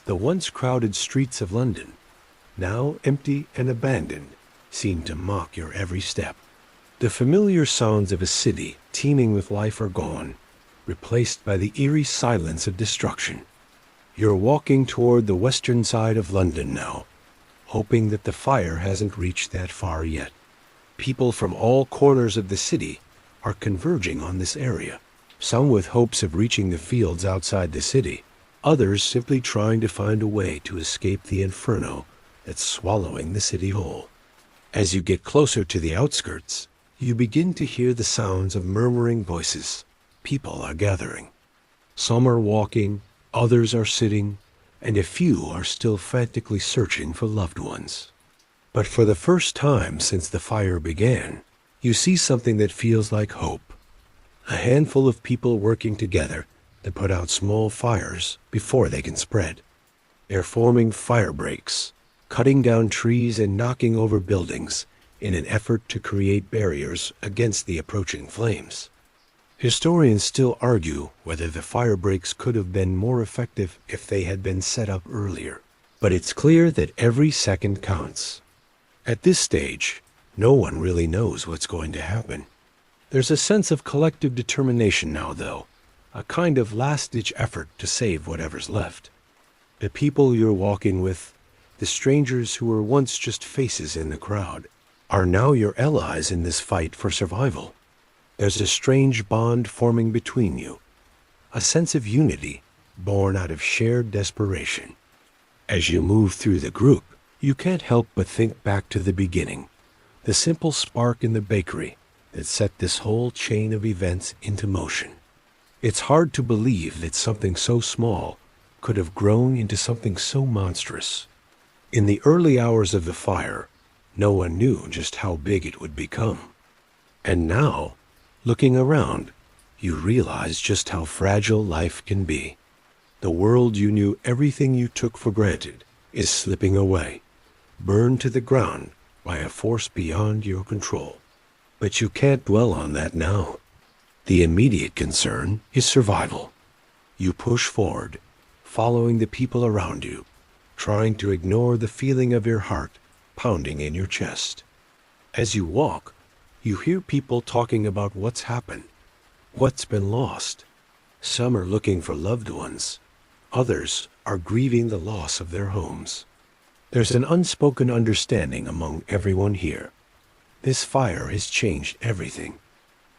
The once crowded streets of London, now empty and abandoned, seem to mock your every step. The familiar sounds of a city teeming with life are gone, replaced by the eerie silence of destruction. You're walking toward the western side of London now, hoping that the fire hasn't reached that far yet. People from all corners of the city are converging on this area, some with hopes of reaching the fields outside the city, others simply trying to find a way to escape the inferno that's swallowing the city whole. As you get closer to the outskirts, you begin to hear the sounds of murmuring voices. People are gathering. Some are walking, others are sitting, and a few are still frantically searching for loved ones. But for the first time since the fire began, you see something that feels like hope. A handful of people working together to put out small fires before they can spread. They're forming fire breaks, cutting down trees and knocking over buildings in an effort to create barriers against the approaching flames. Historians still argue whether the fire breaks could have been more effective if they had been set up earlier, but it's clear that every second counts. At this stage, no one really knows what's going to happen. There's a sense of collective determination now, though, a kind of last-ditch effort to save whatever's left. The people you're walking with, the strangers who were once just faces in the crowd, are now your allies in this fight for survival. There's a strange bond forming between you, a sense of unity born out of shared desperation. As you move through the group, you can't help but think back to the beginning, the simple spark in the bakery that set this whole chain of events into motion. It's hard to believe that something so small could have grown into something so monstrous. In the early hours of the fire, no one knew just how big it would become. And now, looking around, you realize just how fragile life can be. The world you knew everything you took for granted is slipping away, burned to the ground by a force beyond your control. But you can't dwell on that now. The immediate concern is survival. You push forward, following the people around you, trying to ignore the feeling of your heart pounding in your chest. As you walk, you hear people talking about what's happened, what's been lost. Some are looking for loved ones. Others are grieving the loss of their homes. There's an unspoken understanding among everyone here. This fire has changed everything.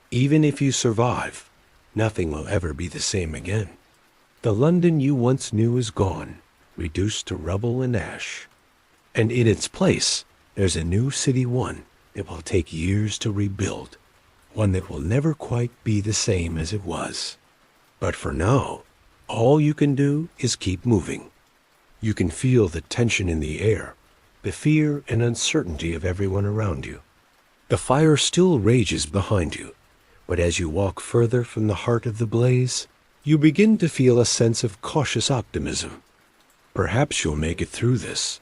Even if you survive, nothing will ever be the same again. The London you once knew is gone, reduced to rubble and ash. And in its place, there's a new city one that will take years to rebuild, one that will never quite be the same as it was. But for now, all you can do is keep moving. You can feel the tension in the air, the fear and uncertainty of everyone around you. The fire still rages behind you, but as you walk further from the heart of the blaze, you begin to feel a sense of cautious optimism. Perhaps you'll make it through this.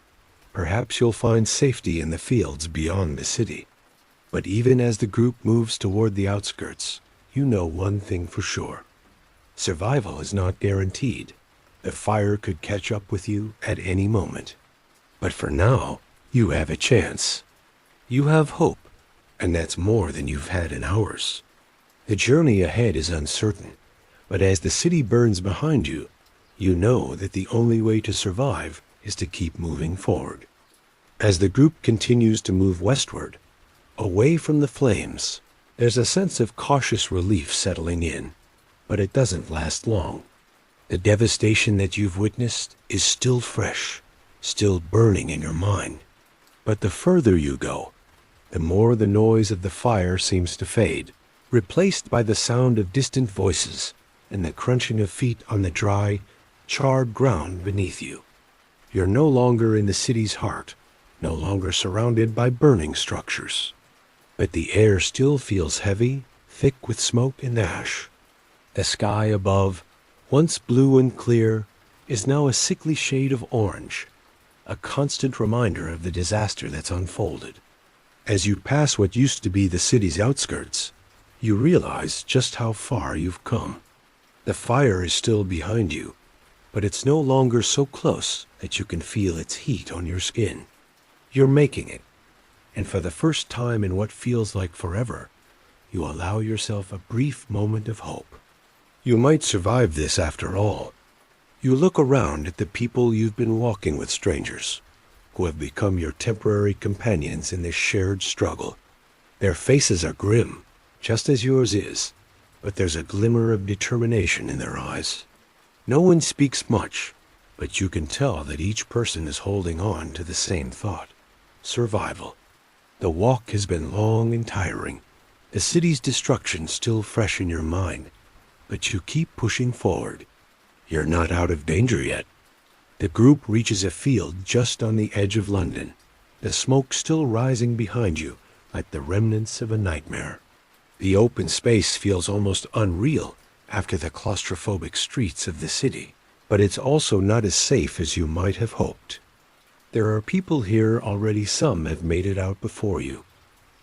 Perhaps you'll find safety in the fields beyond the city. But even as the group moves toward the outskirts, you know one thing for sure. Survival is not guaranteed. The fire could catch up with you at any moment. But for now, you have a chance. You have hope, and that's more than you've had in hours. The journey ahead is uncertain, but as the city burns behind you, you know that the only way to survive is to keep moving forward. As the group continues to move westward, away from the flames, there's a sense of cautious relief settling in, but it doesn't last long. The devastation that you've witnessed is still fresh, still burning in your mind. But the further you go, the more the noise of the fire seems to fade, replaced by the sound of distant voices and the crunching of feet on the dry, charred ground beneath you. You're no longer in the city's heart, no longer surrounded by burning structures. But the air still feels heavy, thick with smoke and ash. The sky above, once blue and clear, is now a sickly shade of orange, a constant reminder of the disaster that's unfolded. As you pass what used to be the city's outskirts, you realize just how far you've come. The fire is still behind you, but it's no longer so close that you can feel its heat on your skin. You're making it, and for the first time in what feels like forever, you allow yourself a brief moment of hope. You might survive this after all. You look around at the people you've been walking with, strangers, who have become your temporary companions in this shared struggle. Their faces are grim, just as yours is, but there's a glimmer of determination in their eyes. No one speaks much, but you can tell that each person is holding on to the same thought: survival. The walk has been long and tiring, the city's destruction still fresh in your mind, but you keep pushing forward. You're not out of danger yet. The group reaches a field just on the edge of London, the smoke still rising behind you like the remnants of a nightmare. The open space feels almost unreal after the claustrophobic streets of the city, but it's also not as safe as you might have hoped. There are people here already. Some have made it out before you.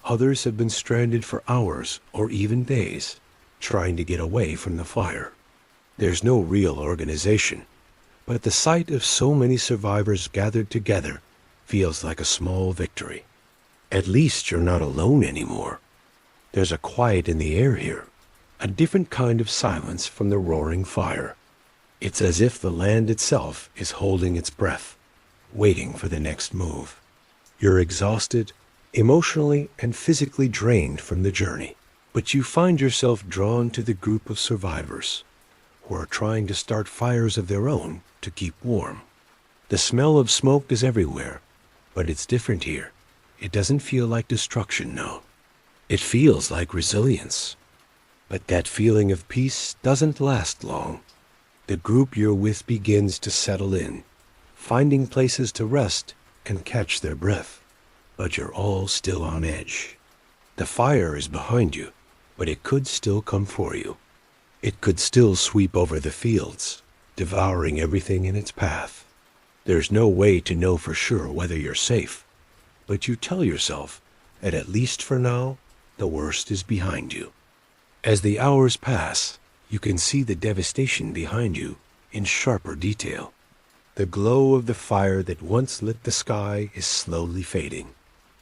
Others have been stranded for hours or even days, trying to get away from the fire. There's no real organization, but the sight of so many survivors gathered together feels like a small victory. At least you're not alone anymore. There's a quiet in the air here, a different kind of silence from the roaring fire. It's as if the land itself is holding its breath, waiting for the next move. You're exhausted, emotionally and physically drained from the journey, but you find yourself drawn to the group of survivors who are trying to start fires of their own to keep warm. The smell of smoke is everywhere, but it's different here. It doesn't feel like destruction, no. It feels like resilience. But that feeling of peace doesn't last long. The group you're with begins to settle in, finding places to rest and catch their breath. But you're all still on edge. The fire is behind you, but it could still come for you. It could still sweep over the fields, devouring everything in its path. There's no way to know for sure whether you're safe, but you tell yourself that at least for now, the worst is behind you. As the hours pass, you can see the devastation behind you in sharper detail. The glow of the fire that once lit the sky is slowly fading,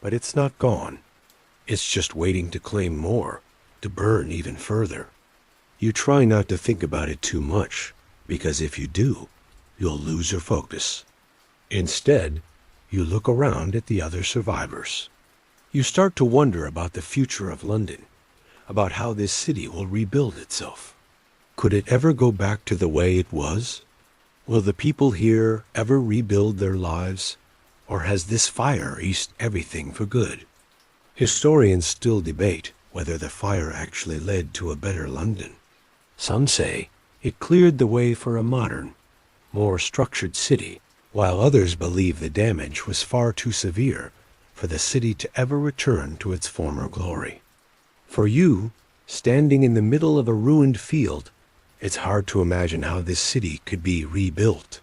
but it's not gone. It's just waiting to claim more, to burn even further. You try not to think about it too much, because if you do, you'll lose your focus. Instead, you look around at the other survivors. You start to wonder about the future of London, about how this city will rebuild itself. Could it ever go back to the way it was? Will the people here ever rebuild their lives? Or has this fire eased everything for good? Historians still debate whether the fire actually led to a better London. Some say it cleared the way for a modern, more structured city, while others believe the damage was far too severe for the city to ever return to its former glory. For you, standing in the middle of a ruined field, it's hard to imagine how this city could be rebuilt.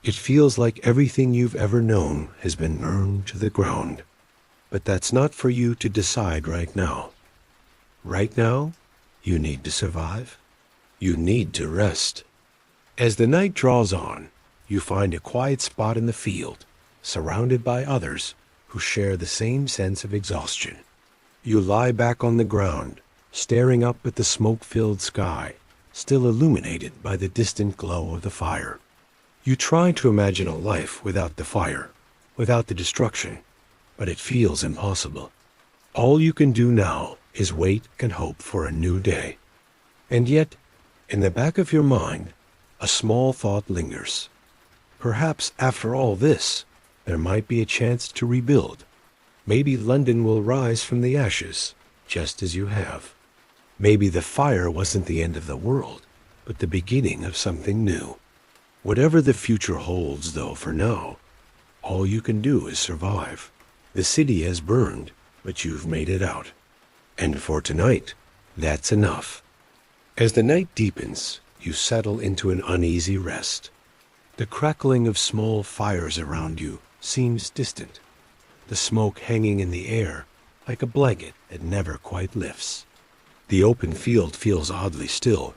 It feels like everything you've ever known has been burned to the ground. But that's not for you to decide right now. Right now, you need to survive. You need to rest. As the night draws on, you find a quiet spot in the field, surrounded by others who share the same sense of exhaustion. You lie back on the ground, staring up at the smoke-filled sky, still illuminated by the distant glow of the fire. You try to imagine a life without the fire, without the destruction, but it feels impossible. All you can do now is wait and hope for a new day. And yet, in the back of your mind, a small thought lingers. Perhaps after all this, there might be a chance to rebuild. Maybe London will rise from the ashes, just as you have. Maybe the fire wasn't the end of the world, but the beginning of something new. Whatever the future holds, though, for now, all you can do is survive. The city has burned, but you've made it out. And for tonight, that's enough. As the night deepens, you settle into an uneasy rest. The crackling of small fires around you seems distant, the smoke hanging in the air like a blanket that never quite lifts. The open field feels oddly still,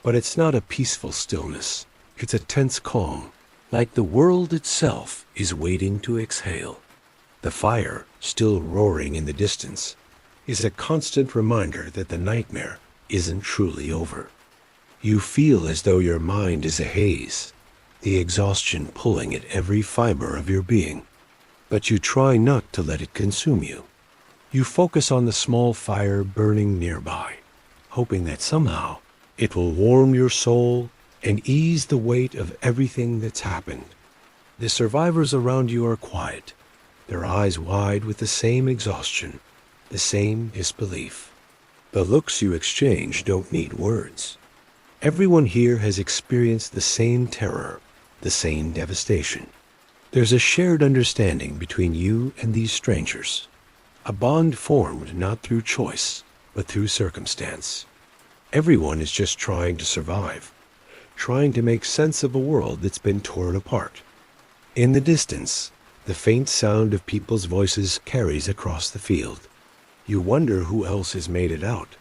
but it's not a peaceful stillness. It's a tense calm, like the world itself is waiting to exhale. The fire, still roaring in the distance, is a constant reminder that the nightmare isn't truly over. You feel as though your mind is a haze, the exhaustion pulling at every fiber of your being. But you try not to let it consume you. You focus on the small fire burning nearby, hoping that somehow it will warm your soul and ease the weight of everything that's happened. The survivors around you are quiet, their eyes wide with the same exhaustion, the same disbelief. The looks you exchange don't need words. Everyone here has experienced the same terror, the same devastation. There's a shared understanding between you and these strangers, a bond formed not through choice, but through circumstance. Everyone is just trying to survive, trying to make sense of a world that's been torn apart. In the distance, the faint sound of people's voices carries across the field. You wonder who else has made it out,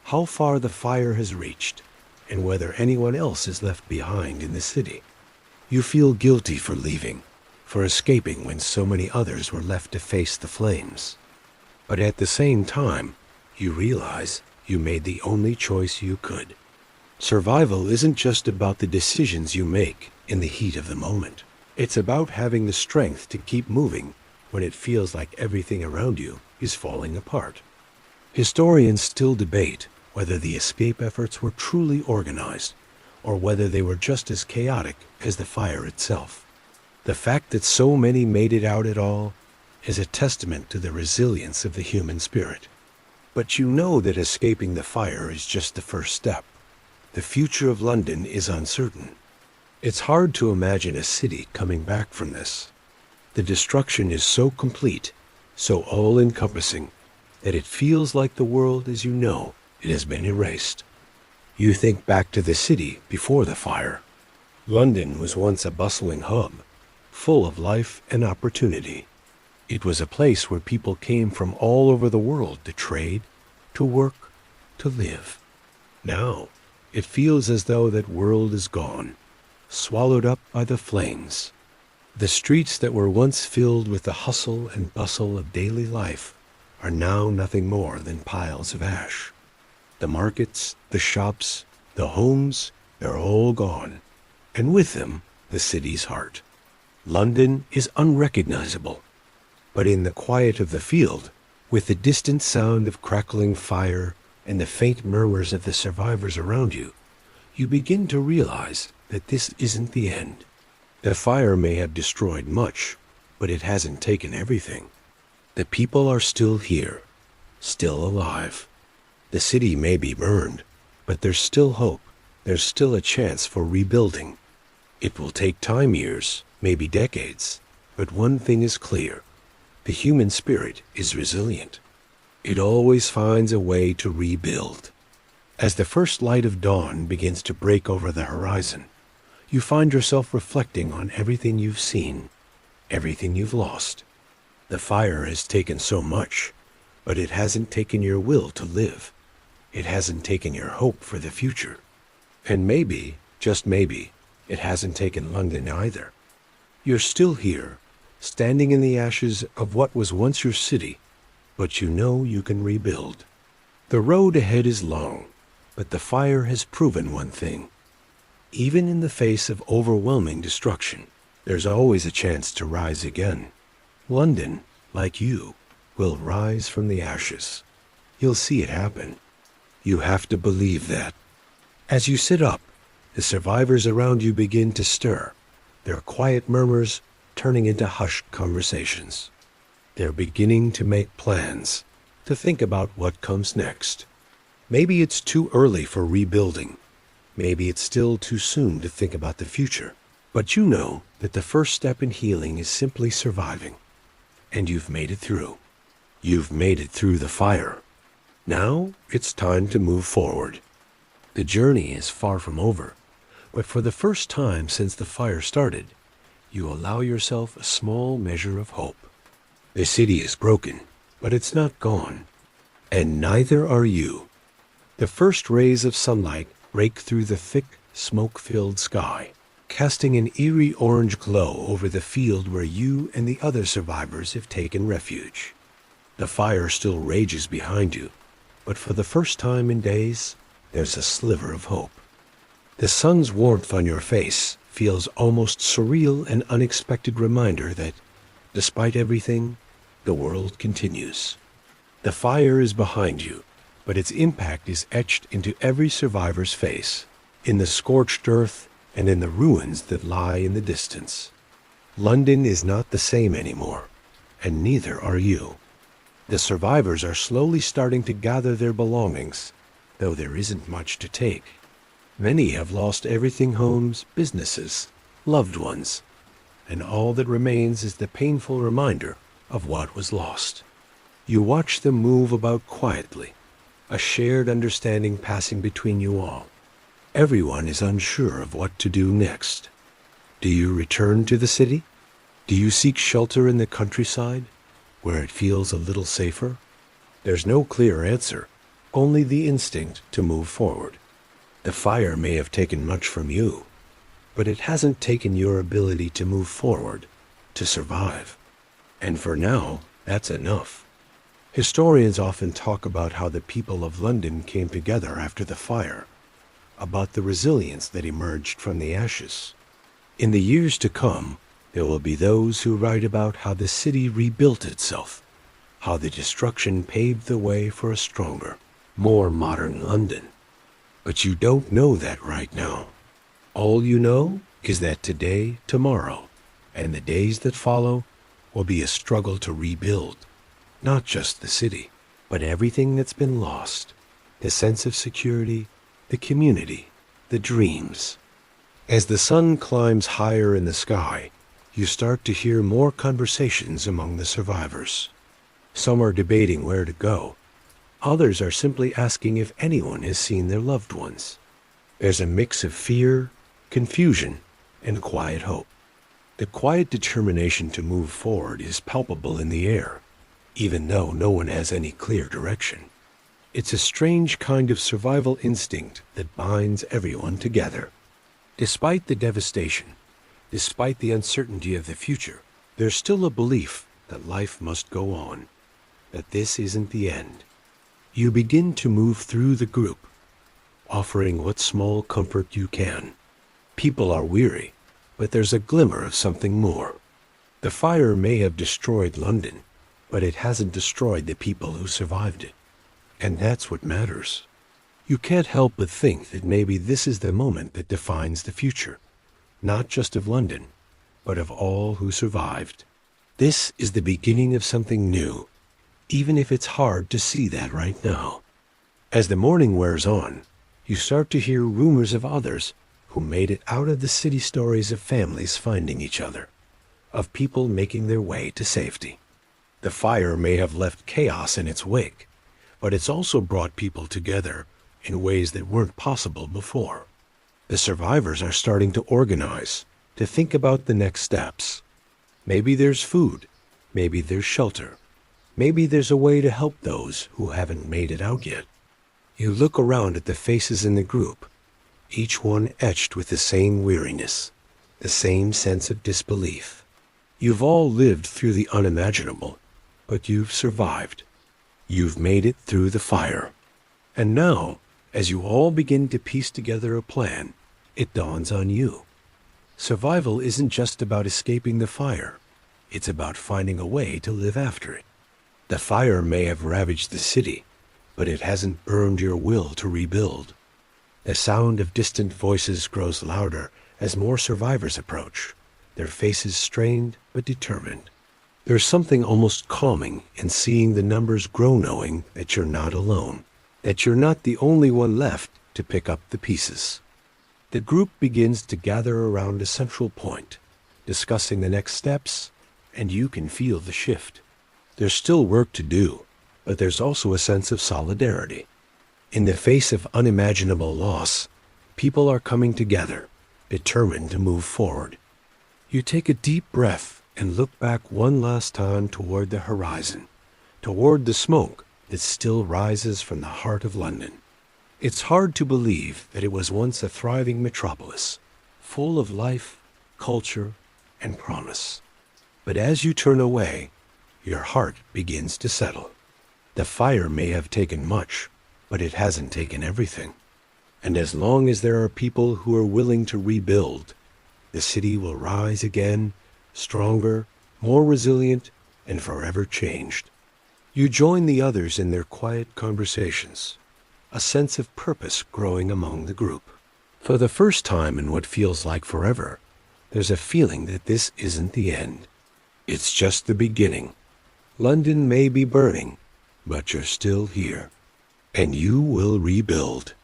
how far the fire has reached, and whether anyone else is left behind in the city. You feel guilty for leaving, for escaping when so many others were left to face the flames. But at the same time, you realize you made the only choice you could. Survival isn't just about the decisions you make in the heat of the moment. It's about having the strength to keep moving when it feels like everything around you is falling apart. Historians still debate whether the escape efforts were truly organized or whether they were just as chaotic as the fire itself. The fact that so many made it out at all is a testament to the resilience of the human spirit. But you know that escaping the fire is just the first step. The future of London is uncertain. It's hard to imagine a city coming back from this. The destruction is so complete, so all-encompassing, that it feels like the world as you know it has been erased. You think back to the city before the fire. London was once a bustling hub, full of life and opportunity. It was a place where people came from all over the world to trade, to work, to live. Now, it feels as though that world is gone, swallowed up by the flames. The streets that were once filled with the hustle and bustle of daily life are now nothing more than piles of ash. The markets, the shops, the homes, they're all gone, and with them, the city's heart. London is unrecognizable, but in the quiet of the field, with the distant sound of crackling fire and the faint murmurs of the survivors around you, you begin to realize that this isn't the end. The fire may have destroyed much, but it hasn't taken everything. The people are still here, still alive. The city may be burned, but there's still hope. There's still a chance for rebuilding. It will take time, years, maybe decades, but one thing is clear. The human spirit is resilient. It always finds a way to rebuild. As the first light of dawn begins to break over the horizon, you find yourself reflecting on everything you've seen, everything you've lost. The fire has taken so much, but it hasn't taken your will to live. It hasn't taken your hope for the future. And maybe, just maybe, it hasn't taken London either. You're still here, standing in the ashes of what was once your city, but you know you can rebuild. The road ahead is long, but the fire has proven one thing. Even in the face of overwhelming destruction, there's always a chance to rise again. London, like you, will rise from the ashes. You'll see it happen. You have to believe that. As you sit up, the survivors around you begin to stir, their quiet murmurs turning into hushed conversations. They're beginning to make plans, to think about what comes next. Maybe it's too early for rebuilding. Maybe it's still too soon to think about the future. But you know that the first step in healing is simply surviving. And you've made it through. You've made it through the fire. Now it's time to move forward. The journey is far from over, but for the first time since the fire started, you allow yourself a small measure of hope. The city is broken, but it's not gone. And neither are you. The first rays of sunlight break through the thick, smoke-filled sky, casting an eerie orange glow over the field where you and the other survivors have taken refuge. The fire still rages behind you, but for the first time in days, there's a sliver of hope. The sun's warmth on your face feels almost surreal, an unexpected reminder that, despite everything, the world continues. The fire is behind you, but its impact is etched into every survivor's face, in the scorched earth and in the ruins that lie in the distance. London is not the same anymore, and neither are you. The survivors are slowly starting to gather their belongings, though there isn't much to take. Many have lost everything: homes, businesses, loved ones, and all that remains is the painful reminder of what was lost. You watch them move about quietly, a shared understanding passing between you all. Everyone is unsure of what to do next. Do you return to the city? Do you seek shelter in the countryside, where it feels a little safer? There's no clear answer, only the instinct to move forward. The fire may have taken much from you, but it hasn't taken your ability to move forward, to survive. And for now, that's enough. Historians often talk about how the people of London came together after the fire, about the resilience that emerged from the ashes. In the years to come, there will be those who write about how the city rebuilt itself, how the destruction paved the way for a stronger, more modern London. But you don't know that right now. All you know is that today, tomorrow, and the days that follow will be a struggle to rebuild, not just the city, but everything that's been lost, the sense of security, the community, the dreams. As the sun climbs higher in the sky, you start to hear more conversations among the survivors. Some are debating where to go. Others are simply asking if anyone has seen their loved ones. There's a mix of fear, confusion, and quiet hope. The quiet determination to move forward is palpable in the air, even though no one has any clear direction. It's a strange kind of survival instinct that binds everyone together. Despite the devastation, despite the uncertainty of the future, there's still a belief that life must go on, that this isn't the end. You begin to move through the group, offering what small comfort you can. People are weary, but there's a glimmer of something more. The fire may have destroyed London, but it hasn't destroyed the people who survived it. And that's what matters. You can't help but think that maybe this is the moment that defines the future, not just of London, but of all who survived. This is the beginning of something new, even if it's hard to see that right now. As the morning wears on, you start to hear rumors of others who made it out of the city, stories of families finding each other, of people making their way to safety. The fire may have left chaos in its wake, but it's also brought people together in ways that weren't possible before. The survivors are starting to organize, to think about the next steps. Maybe there's food, Maybe there's shelter. Maybe there's a way to help those who haven't made it out yet. You look around at the faces in the group, each one etched with the same weariness, the same sense of disbelief. You've all lived through the unimaginable, but you've survived. You've made it through the fire. And now, as you all begin to piece together a plan, it dawns on you. Survival isn't just about escaping the fire. It's about finding a way to live after it. The fire may have ravaged the city, but it hasn't burned your will to rebuild. The sound of distant voices grows louder as more survivors approach, their faces strained but determined. There's something almost calming in seeing the numbers grow, knowing that you're not alone, that you're not the only one left to pick up the pieces. The group begins to gather around a central point, discussing the next steps, and you can feel the shift. There's still work to do, but there's also a sense of solidarity. In the face of unimaginable loss, people are coming together, determined to move forward. You take a deep breath and look back one last time toward the horizon, toward the smoke that still rises from the heart of London. It's hard to believe that it was once a thriving metropolis, full of life, culture, and promise. But as you turn away, your heart begins to settle. The fire may have taken much, but it hasn't taken everything. And as long as there are people who are willing to rebuild, the city will rise again, stronger, more resilient, and forever changed. You join the others in their quiet conversations, a sense of purpose growing among the group. For the first time in what feels like forever, there's a feeling that this isn't the end. It's just the beginning. London may be burning, but you're still here, and you will rebuild.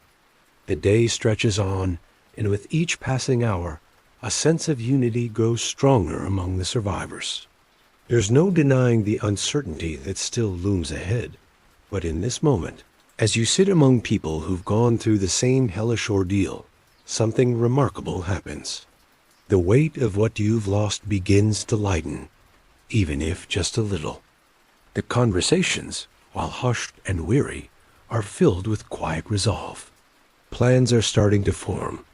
The day stretches on, and with each passing hour, a sense of unity grows stronger among the survivors. There's no denying the uncertainty that still looms ahead, but in this moment, as you sit among people who've gone through the same hellish ordeal, something remarkable happens. The weight of what you've lost begins to lighten, even if just a little. The conversations, while hushed and weary, are filled with quiet resolve. Plans are starting to form,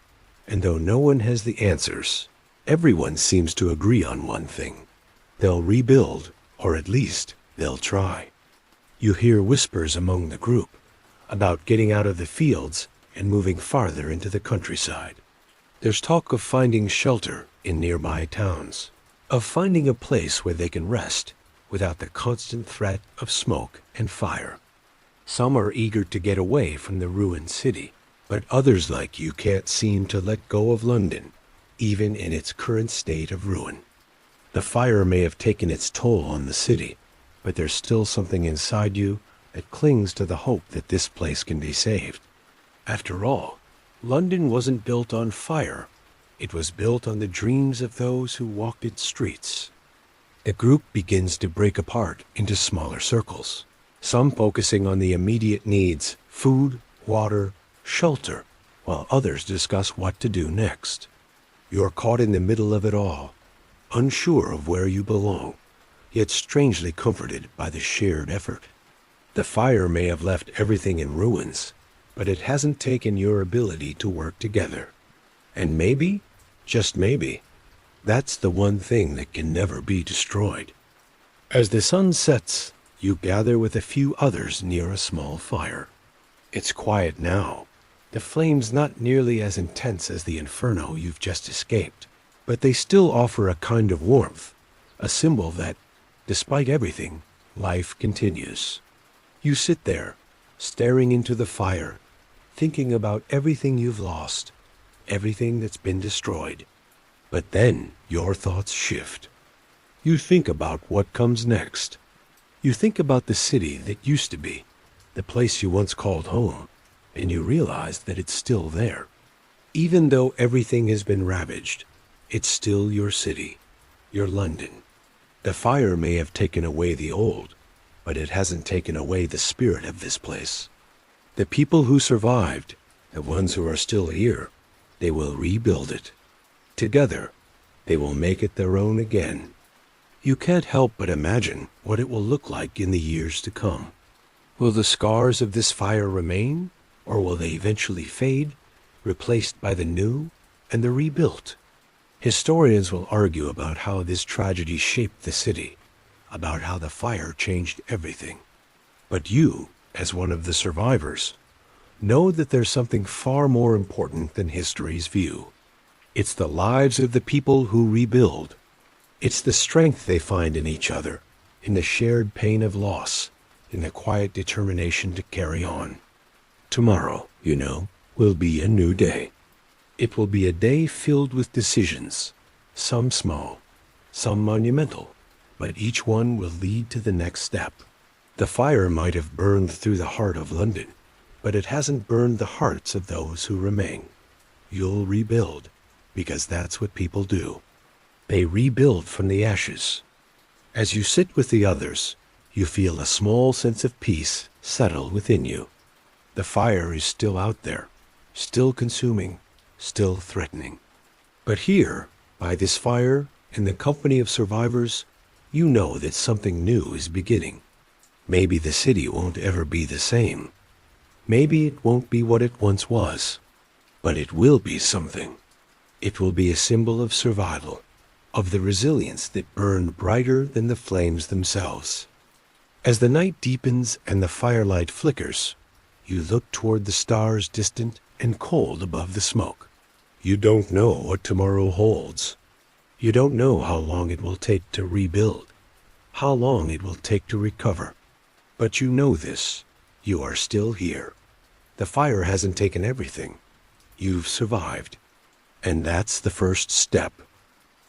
and though no one has the answers, everyone seems to agree on one thing. They'll rebuild, or at least they'll try. You hear whispers among the group about getting out of the fields and moving farther into the countryside. There's talk of finding shelter in nearby towns, of finding a place where they can rest without the constant threat of smoke and fire. Some are eager to get away from the ruined city, but others like you can't seem to let go of London, even in its current state of ruin. The fire may have taken its toll on the city, but there's still something inside you that clings to the hope that this place can be saved. After all, London wasn't built on fire. It was built on the dreams of those who walked its streets. The group begins to break apart into smaller circles, some focusing on the immediate needs, food, water, shelter, while others discuss what to do next. You're caught in the middle of it all, unsure of where you belong, yet strangely comforted by the shared effort. The fire may have left everything in ruins, but it hasn't taken your ability to work together. And maybe, just maybe, that's the one thing that can never be destroyed. As the sun sets, you gather with a few others near a small fire. It's quiet now. The flames not nearly as intense as the inferno you've just escaped, but they still offer a kind of warmth, a symbol that, despite everything, life continues. You sit there, staring into the fire, thinking about everything you've lost, everything that's been destroyed. But then your thoughts shift. You think about what comes next. You think about the city that used to be, the place you once called home, and you realize that it's still there. Even though everything has been ravaged, it's still your city, your London. The fire may have taken away the old, but it hasn't taken away the spirit of this place. The people who survived, the ones who are still here, they will rebuild it. Together, they will make it their own again. You can't help but imagine what it will look like in the years to come. Will the scars of this fire remain, or will they eventually fade, replaced by the new and the rebuilt? Historians will argue about how this tragedy shaped the city, about how the fire changed everything. But you, as one of the survivors, know that there's something far more important than history's view. It's the lives of the people who rebuild. It's the strength they find in each other, in the shared pain of loss, in the quiet determination to carry on. Tomorrow, will be a new day. It will be a day filled with decisions, some small, some monumental, but each one will lead to the next step. The fire might have burned through the heart of London, but it hasn't burned the hearts of those who remain. You'll rebuild, because that's what people do. They rebuild from the ashes. As you sit with the others, you feel a small sense of peace settle within you. The fire is still out there, still consuming, still threatening. But here, by this fire, in the company of survivors, you know that something new is beginning. Maybe the city won't ever be the same. Maybe it won't be what it once was. But it will be something. It will be a symbol of survival, of the resilience that burned brighter than the flames themselves. As the night deepens and the firelight flickers, you look toward the stars distant and cold above the smoke. You don't know what tomorrow holds. You don't know how long it will take to rebuild, how long it will take to recover. But you know this. You are still here. The fire hasn't taken everything. You've survived. And that's the first step.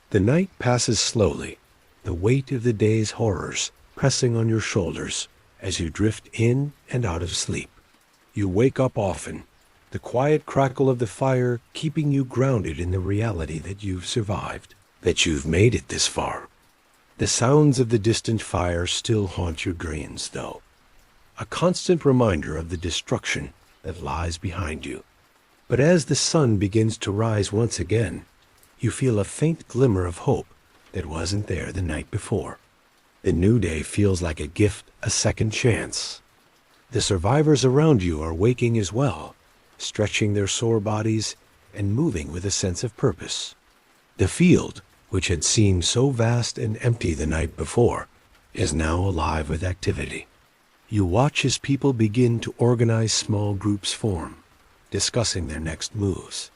The night passes slowly, the weight of the day's horrors pressing on your shoulders as you drift in and out of sleep. You wake up often, the quiet crackle of the fire keeping you grounded in the reality that you've survived, that you've made it this far. The sounds of the distant fire still haunt your dreams, though, a constant reminder of the destruction that lies behind you. But as the sun begins to rise once again, you feel a faint glimmer of hope that wasn't there the night before. The new day feels like a gift, a second chance. The survivors around you are waking as well, stretching their sore bodies and moving with a sense of purpose. The field, which had seemed so vast and empty the night before, is now alive with activity. You watch as people begin to organize, small groups form, discussing their next moves.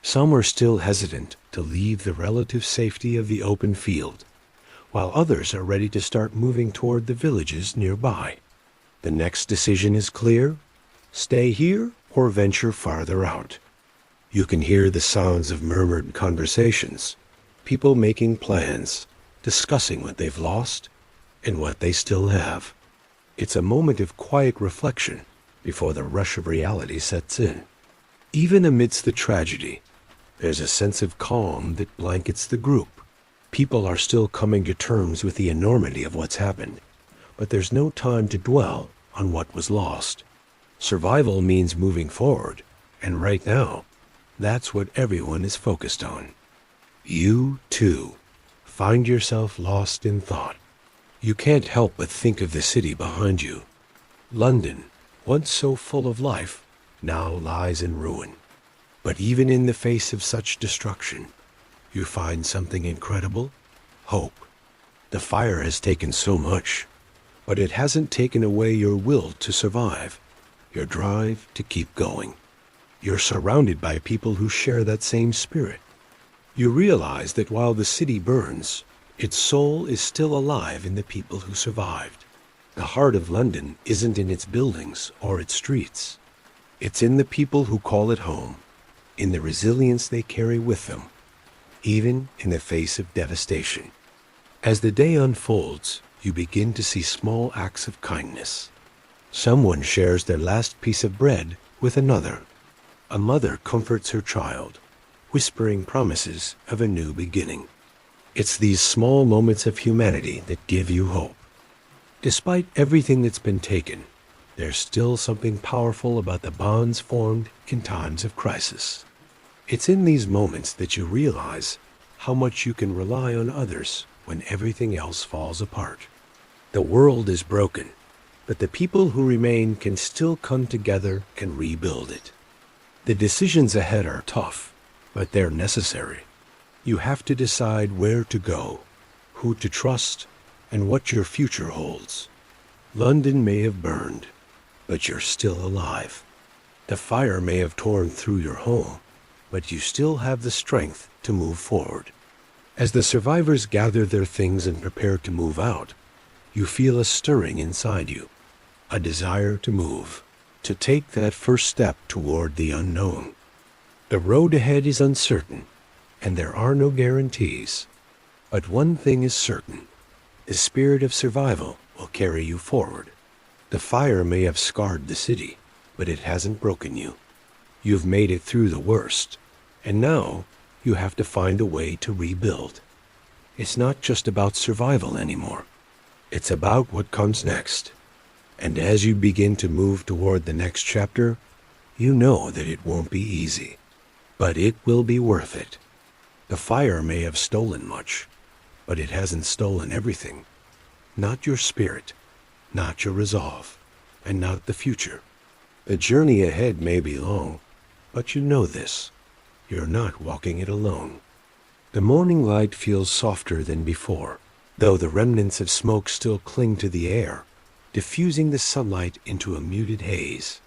Some are still hesitant to leave the relative safety of the open field, while others are ready to start moving toward the villages nearby. The next decision is clear: stay here or venture farther out. You can hear the sounds of murmured conversations, people making plans, discussing what they've lost and what they still have. It's a moment of quiet reflection before the rush of reality sets in. Even amidst the tragedy, there's a sense of calm that blankets the group. People are still coming to terms with the enormity of what's happened, but there's no time to dwell on what was lost. Survival means moving forward, and right now, that's what everyone is focused on. You, too, find yourself lost in thought. You can't help but think of the city behind you. London, once so full of life, now lies in ruin. But even in the face of such destruction, you find something incredible: hope. The fire has taken so much, but it hasn't taken away your will to survive, your drive to keep going. You're surrounded by people who share that same spirit. You realize that while the city burns, its soul is still alive in the people who survived. The heart of London isn't in its buildings or its streets. It's in the people who call it home, in the resilience they carry with them, even in the face of devastation. As the day unfolds, you begin to see small acts of kindness. Someone shares their last piece of bread with another. A mother comforts her child, whispering promises of a new beginning. It's these small moments of humanity that give you hope. Despite everything that's been taken, there's still something powerful about the bonds formed in times of crisis. It's in these moments that you realize how much you can rely on others, when everything else falls apart. The world is broken, but the people who remain can still come together and rebuild it. The decisions ahead are tough, but they're necessary. You have to decide where to go, who to trust, and what your future holds. London may have burned, but you're still alive. The fire may have torn through your home, but you still have the strength to move forward. As the survivors gather their things and prepare to move out, you feel a stirring inside you, a desire to move, to take that first step toward the unknown. The road ahead is uncertain, and there are no guarantees. But one thing is certain: the spirit of survival will carry you forward. The fire may have scarred the city, but it hasn't broken you. You've made it through the worst, and now you have to find a way to rebuild. It's not just about survival anymore. It's about what comes next. And as you begin to move toward the next chapter, you know that it won't be easy, but it will be worth it. The fire may have stolen much, but it hasn't stolen everything. Not your spirit, not your resolve, and not the future. The journey ahead may be long, but you know this: you're not walking it alone. The morning light feels softer than before, though the remnants of smoke still cling to the air, diffusing the sunlight into a muted haze.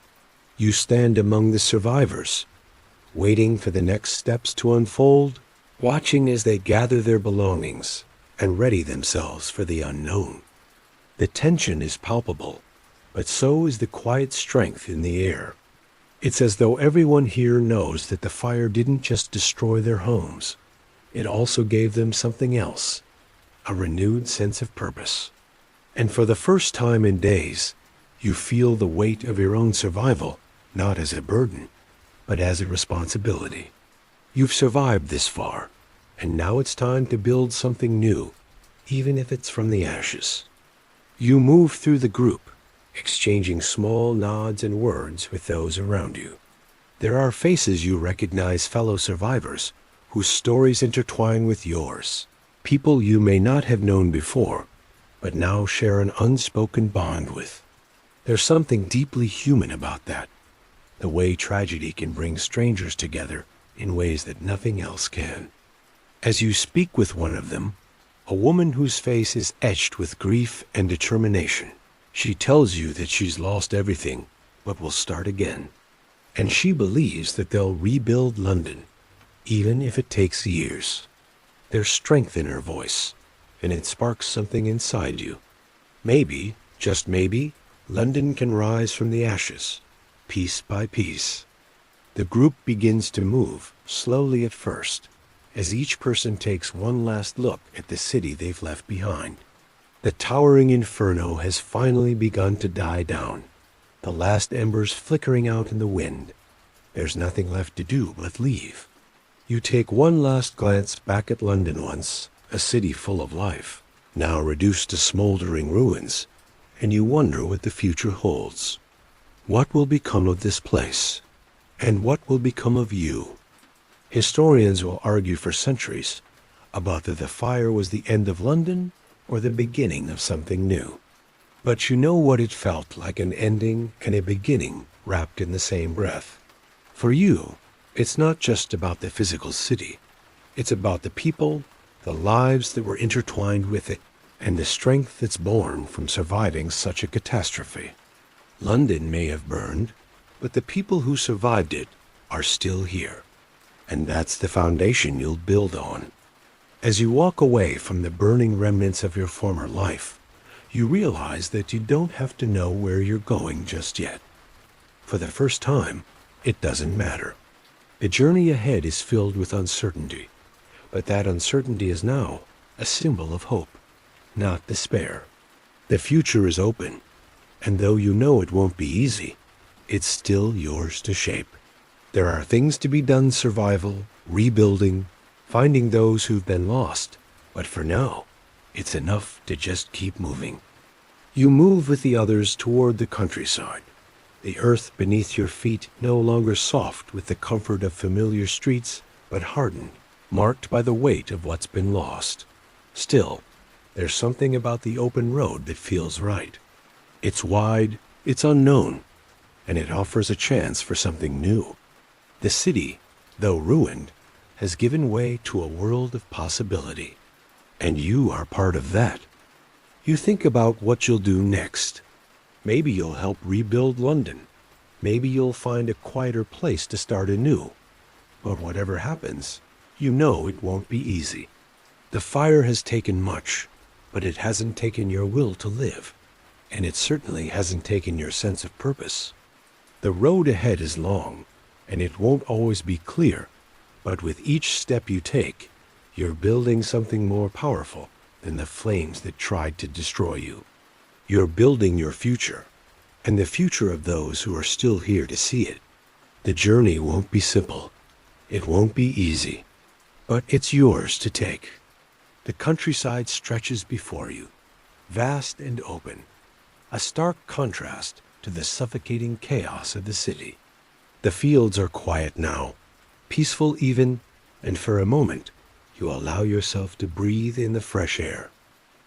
You stand among the survivors, waiting for the next steps to unfold, watching as they gather their belongings and ready themselves for the unknown. The tension is palpable, but so is the quiet strength in the air. It's as though everyone here knows that the fire didn't just destroy their homes. It also gave them something else, a renewed sense of purpose. And for the first time in days, you feel the weight of your own survival, not as a burden, but as a responsibility. You've survived this far, and now it's time to build something new, even if it's from the ashes. You move through the group, exchanging small nods and words with those around you. There are faces you recognize, fellow survivors, whose stories intertwine with yours. People you may not have known before, but now share an unspoken bond with. There's something deeply human about that, the way tragedy can bring strangers together in ways that nothing else can. As you speak with one of them, a woman whose face is etched with grief and determination, she tells you that she's lost everything, but will start again. And she believes that they'll rebuild London, even if it takes years. There's strength in her voice, and it sparks something inside you. Maybe, just maybe, London can rise from the ashes, piece by piece. The group begins to move, slowly at first, as each person takes one last look at the city they've left behind. The towering inferno has finally begun to die down, the last embers flickering out in the wind. There's nothing left to do but leave. You take one last glance back at London once, a city full of life, now reduced to smoldering ruins, and you wonder what the future holds. What will become of this place? And what will become of you? Historians will argue for centuries about whether the fire was the end of London or the beginning of something new. But you know what it felt like: an ending and a beginning wrapped in the same breath. For you, it's not just about the physical city. It's about the people, the lives that were intertwined with it, and the strength that's born from surviving such a catastrophe. London may have burned, but the people who survived it are still here. And that's the foundation you'll build on. As you walk away from the burning remnants of your former life, you realize that you don't have to know where you're going just yet. For the first time, it doesn't matter. The journey ahead is filled with uncertainty, but that uncertainty is now a symbol of hope, not despair. The future is open, and though you know it won't be easy, it's still yours to shape. There are things to be done: survival, rebuilding, finding those who've been lost. But for now, it's enough to just keep moving. You move with the others toward the countryside, the earth beneath your feet no longer soft with the comfort of familiar streets, but hardened, marked by the weight of what's been lost. Still, There's something about the open road that feels right. It's wide, it's unknown, and it offers a chance for something new. The city, though ruined, has given way to a world of possibility. And you are part of that. You think about what you'll do next. Maybe you'll help rebuild London. Maybe you'll find a quieter place to start anew. But whatever happens, you know it won't be easy. The fire has taken much, but it hasn't taken your will to live. And it certainly hasn't taken your sense of purpose. The road ahead is long, and it won't always be clear, but with each step you take, you're building something more powerful than the flames that tried to destroy you. You're building your future, and the future of those who are still here to see it. The journey won't be simple. It won't be easy, but it's yours to take. The countryside stretches before you, vast and open, a stark contrast to the suffocating chaos of the city. The fields are quiet now, peaceful even, and for a moment you allow yourself to breathe in the fresh air.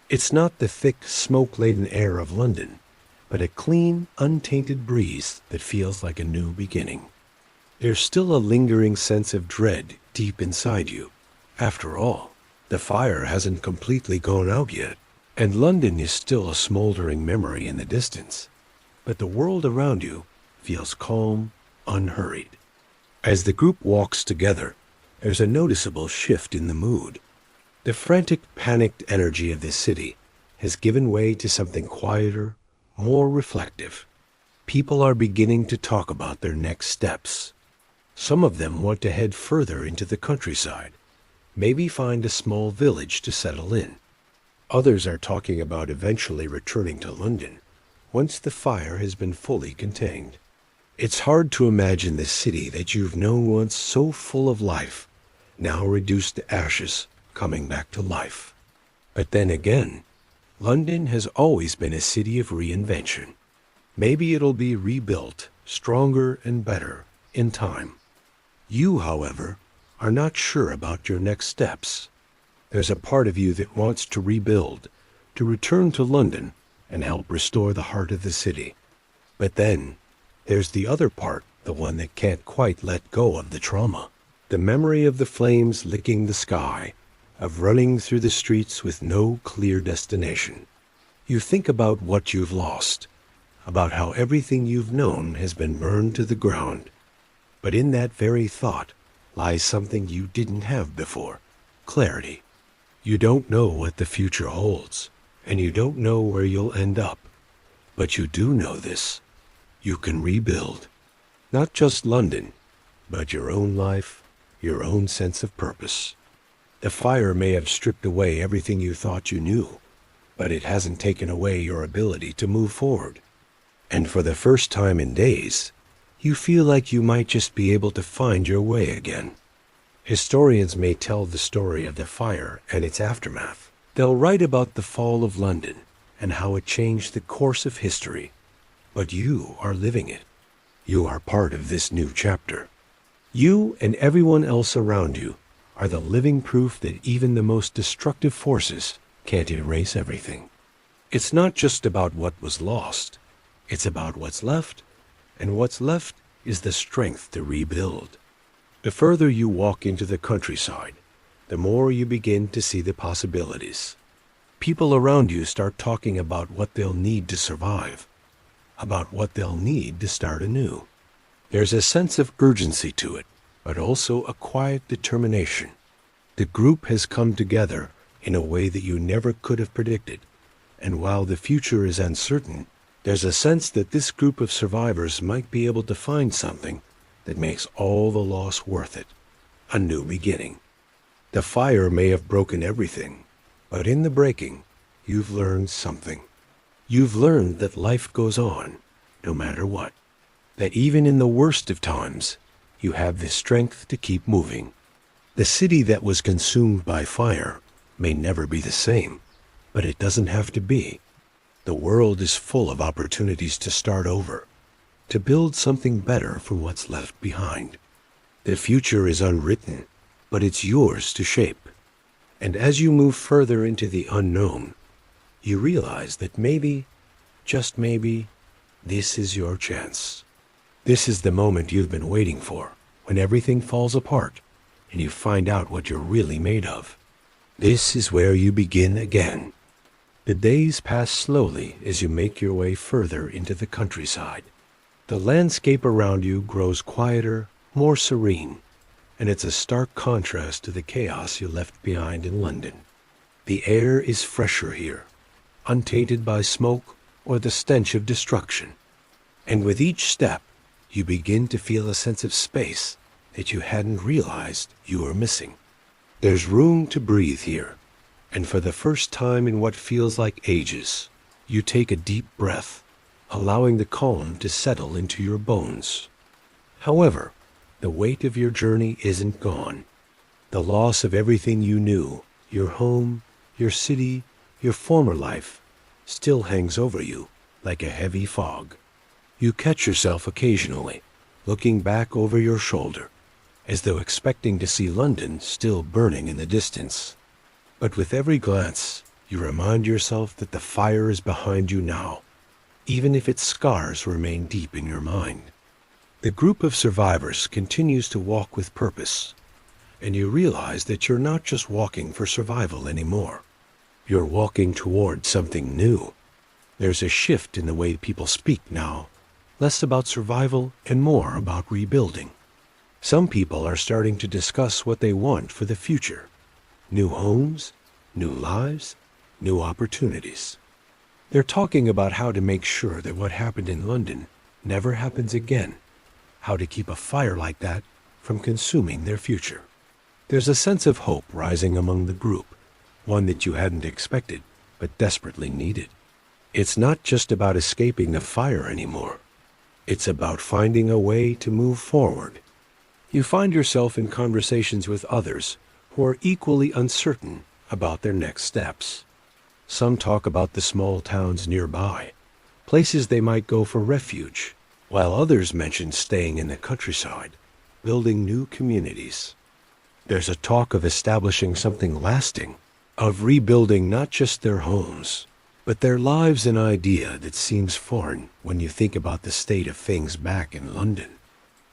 It's not the thick, smoke-laden air of London, but a clean, untainted breeze that feels like a new beginning. There's still a lingering sense of dread deep inside you. After all, the fire hasn't completely gone out yet, and London is still a smoldering memory in the distance. But the world around you feels calm, unhurried. As the group walks together, there's a noticeable shift in the mood. The frantic, panicked energy of this city has given way to something quieter, more reflective. People are beginning to talk about their next steps. Some of them want to head further into the countryside, maybe find a small village to settle in. Others are talking about eventually returning to London once the fire has been fully contained. It's hard to imagine the city that you've known once so full of life, now reduced to ashes, coming back to life. But then again, London has always been a city of reinvention. Maybe it'll be rebuilt, stronger and better, in time. You, however, are not sure about your next steps. There's a part of you that wants to rebuild, to return to London and help restore the heart of the city. But then, there's the other part, the one that can't quite let go of the trauma. The memory of the flames licking the sky, of running through the streets with no clear destination. You think about what you've lost, about how everything you've known has been burned to the ground. But in that very thought lies something you didn't have before: clarity. You don't know what the future holds, and you don't know where you'll end up. But you do know this: you can rebuild. Not just London, but your own life, your own sense of purpose. The fire may have stripped away everything you thought you knew, but it hasn't taken away your ability to move forward. And for the first time in days, you feel like you might just be able to find your way again. Historians may tell the story of the fire and its aftermath. They'll write about the fall of London and how it changed the course of history. But you are living it. You are part of this new chapter. You and everyone else around you are the living proof that even the most destructive forces can't erase everything. It's not just about what was lost. It's about what's left, and what's left is the strength to rebuild. The further you walk into the countryside, the more you begin to see the possibilities. People around you start talking about what they'll need to survive, about what they'll need to start anew. There's a sense of urgency to it, but also a quiet determination. The group has come together in a way that you never could have predicted, and while the future is uncertain, there's a sense that this group of survivors might be able to find something that makes all the loss worth it: a new beginning. The fire may have broken everything, but in the breaking, you've learned something. You've learned that life goes on, no matter what. That even in the worst of times, you have the strength to keep moving. The city that was consumed by fire may never be the same, but it doesn't have to be. The world is full of opportunities to start over, to build something better from what's left behind. The future is unwritten, but it's yours to shape. And as you move further into the unknown, You realize that maybe, just maybe, this is your chance. This is the moment you've been waiting for, when everything falls apart and you find out what you're really made of. This is where you begin again. The days pass slowly as you make your way further into the countryside. The landscape around you grows quieter, more serene, and it's a stark contrast to the chaos you left behind in London. The air is fresher here, untainted by smoke or the stench of destruction. And with each step, you begin to feel a sense of space that you hadn't realized you were missing. There's room to breathe here, and for the first time in what feels like ages, you take a deep breath, allowing the calm to settle into your bones. However, the weight of your journey isn't gone. The loss of everything you knew, your home, your city, your former life, still hangs over you like a heavy fog. You catch yourself occasionally, looking back over your shoulder, as though expecting to see London still burning in the distance. But with every glance, you remind yourself that the fire is behind you now, even if its scars remain deep in your mind. The group of survivors continues to walk with purpose, and you realize that you're not just walking for survival anymore. You're walking toward something new. There's a shift in the way people speak now, less about survival and more about rebuilding. Some people are starting to discuss what they want for the future. New homes, new lives, new opportunities. They're talking about how to make sure that what happened in London never happens again, how to keep a fire like that from consuming their future. There's a sense of hope rising among the group, one that you hadn't expected, but desperately needed. It's not just about escaping the fire anymore. It's about finding a way to move forward. You find yourself in conversations with others who are equally uncertain about their next steps. Some talk about the small towns nearby, places they might go for refuge, while others mention staying in the countryside, building new communities. There's a talk of establishing something lasting, of rebuilding not just their homes, but their lives, an idea that seems foreign when you think about the state of things back in London.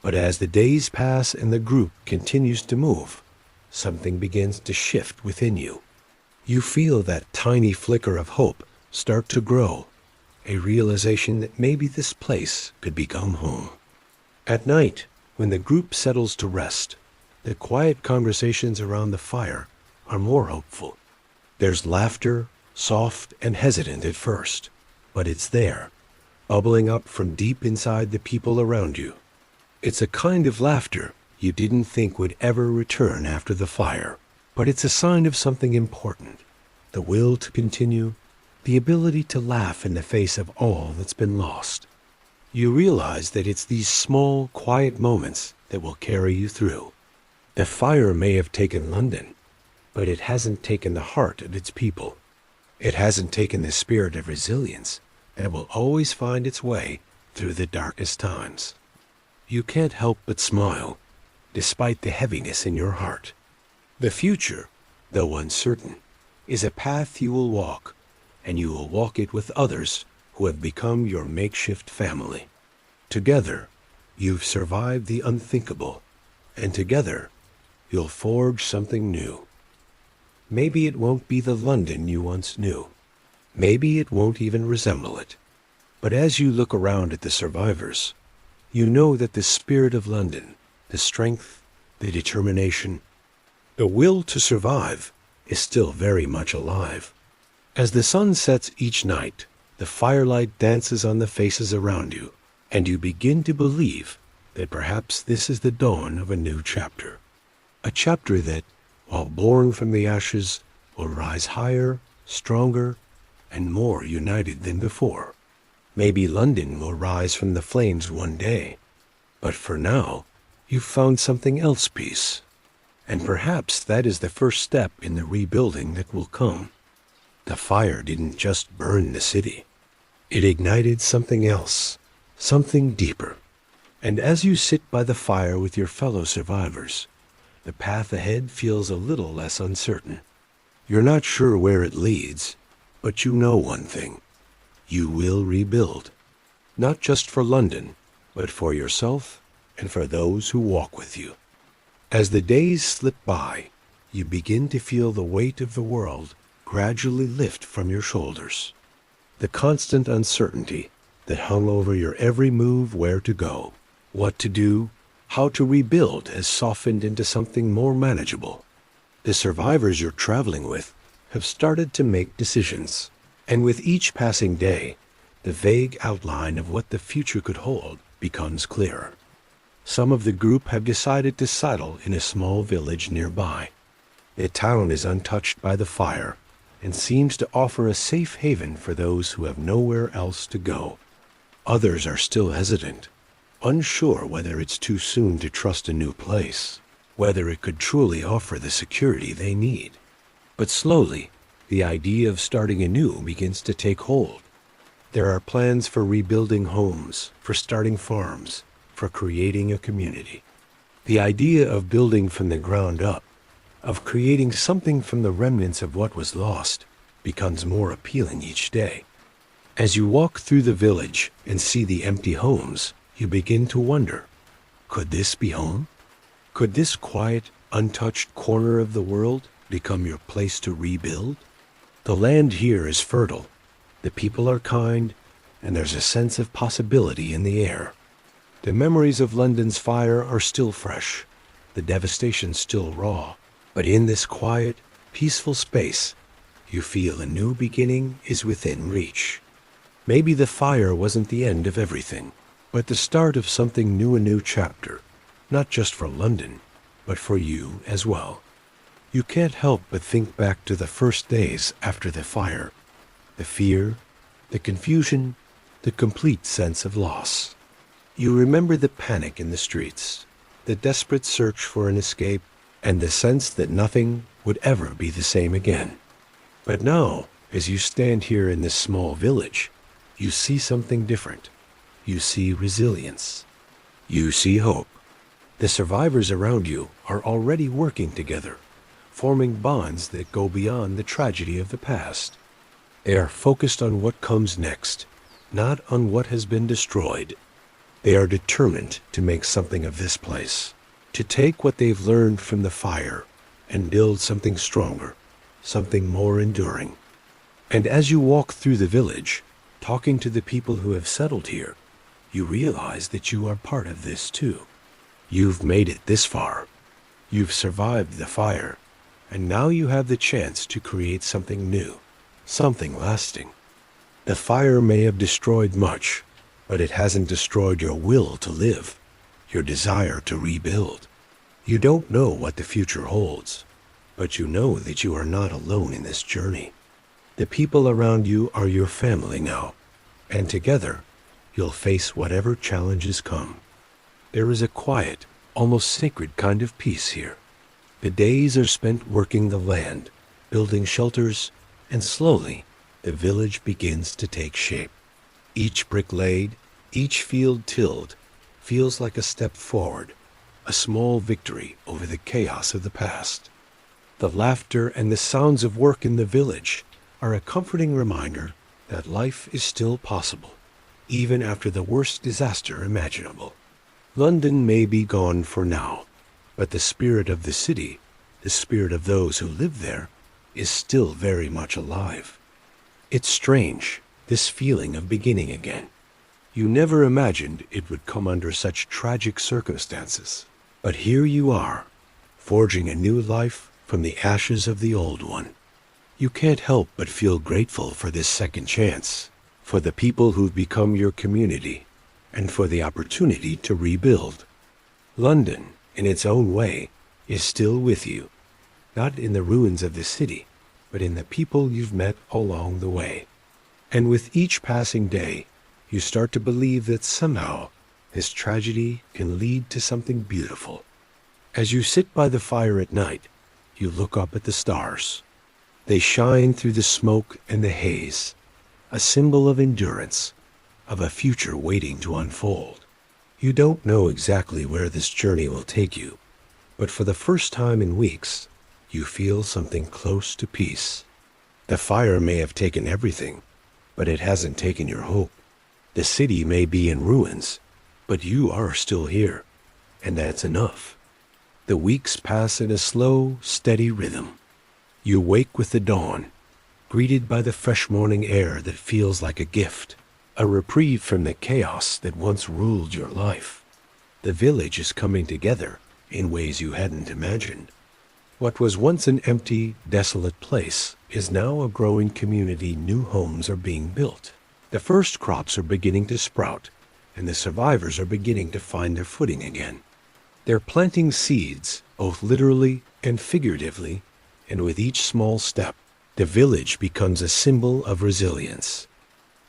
But as the days pass and the group continues to move, something begins to shift within you. You feel that tiny flicker of hope start to grow, a realization that maybe this place could become home. At night, when the group settles to rest, the quiet conversations around the fire are more hopeful. There's laughter, soft and hesitant at first, but it's there, bubbling up from deep inside the people around you. It's a kind of laughter you didn't think would ever return after the fire, but it's a sign of something important, the will to continue, the ability to laugh in the face of all that's been lost. You realize that it's these small, quiet moments that will carry you through. The fire may have taken London, but it hasn't taken the heart of its people. It hasn't taken the spirit of resilience that will always find its way through the darkest times. You can't help but smile, despite the heaviness in your heart. The future, though uncertain, is a path you will walk, and you will walk it with others who have become your makeshift family. Together, you've survived the unthinkable, and together, you'll forge something new. Maybe it won't be the London you once knew. Maybe it won't even resemble it. But as you look around at the survivors, you know that the spirit of London, the strength, the determination, the will to survive is still very much alive. As the sun sets each night, the firelight dances on the faces around you, and you begin to believe that perhaps this is the dawn of a new chapter. A chapter that, while born from the ashes, will rise higher, stronger, and more united than before. Maybe London will rise from the flames one day, but for now, you've found something else, peace. And perhaps that is the first step in the rebuilding that will come. The fire didn't just burn the city. It ignited something else, something deeper. And as you sit by the fire with your fellow survivors, the path ahead feels a little less uncertain. You're not sure where it leads, But you know one thing. You will rebuild. Not just for London, but for yourself and for those who walk with you. As the days slip by, you begin to feel the weight of the world gradually lift from your shoulders. The constant uncertainty that hung over your every move, where to go, what to do, how to rebuild, has softened into something more manageable. The survivors you're traveling with have started to make decisions, and with each passing day, the vague outline of what the future could hold becomes clearer. Some of the group have decided to settle in a small village nearby. The town is untouched by the fire and seems to offer a safe haven for those who have nowhere else to go. Others are still hesitant, unsure whether it's too soon to trust a new place, whether it could truly offer the security they need. But slowly, the idea of starting anew begins to take hold. There are plans for rebuilding homes, for starting farms, for creating a community. The idea of building from the ground up, of creating something from the remnants of what was lost, becomes more appealing each day. As you walk through the village and see the empty homes, you begin to wonder, could this be home? Could this quiet, untouched corner of the world become your place to rebuild? The land here is fertile, the people are kind, and there's a sense of possibility in the air. The memories of London's fire are still fresh, the devastation still raw, but in this quiet, peaceful space, you feel a new beginning is within reach. Maybe the fire wasn't the end of everything, but the start of something new, a new chapter, not just for London, but for you as well. You can't help but think back to the first days after the fire, the fear, the confusion, the complete sense of loss. You remember the panic in the streets, the desperate search for an escape, and the sense that nothing would ever be the same again. But now, as you stand here in this small village, you see something different. You see resilience. You see hope. The survivors around you are already working together, forming bonds that go beyond the tragedy of the past. They are focused on what comes next, not on what has been destroyed. They are determined to make something of this place, to take what they've learned from the fire and build something stronger, something more enduring. And as you walk through the village, talking to the people who have settled here, you realize that you are part of this too. You've made it this far. You've survived the fire, and now you have the chance to create something new, something lasting. The fire may have destroyed much, but it hasn't destroyed your will to live, your desire to rebuild. You don't know what the future holds, but you know that you are not alone in this journey. The people around you are your family now, and together you'll face whatever challenges come. There is a quiet, almost sacred kind of peace here. The days are spent working the land, building shelters, and slowly the village begins to take shape. Each brick laid, each field tilled, feels like a step forward, a small victory over the chaos of the past. The laughter and the sounds of work in the village are a comforting reminder that life is still possible, even after the worst disaster imaginable. London may be gone for now, but the spirit of the city, the spirit of those who live there, is still very much alive. It's strange, this feeling of beginning again. You never imagined it would come under such tragic circumstances. But here you are, forging a new life from the ashes of the old one. You can't help but feel grateful for this second chance, for the people who've become your community, and for the opportunity to rebuild. London, in its own way, is still with you, not in the ruins of the city, but in the people you've met along the way. And with each passing day, you start to believe that somehow this tragedy can lead to something beautiful. As you sit by the fire at night, you look up at the stars. They shine through the smoke and the haze, a symbol of endurance, of a future waiting to unfold. You don't know exactly where this journey will take you, but for the first time in weeks, you feel something close to peace. The fire may have taken everything, but it hasn't taken your hope. The city may be in ruins, but you are still here, and that's enough. The weeks pass in a slow, steady rhythm. You wake with the dawn, greeted by the fresh morning air that feels like a gift, a reprieve from the chaos that once ruled your life. The village is coming together in ways you hadn't imagined. What was once an empty, desolate place is now a growing community. New homes are being built. The first crops are beginning to sprout, and the survivors are beginning to find their footing again. They're planting seeds, both literally and figuratively, and with each small step, the village becomes a symbol of resilience.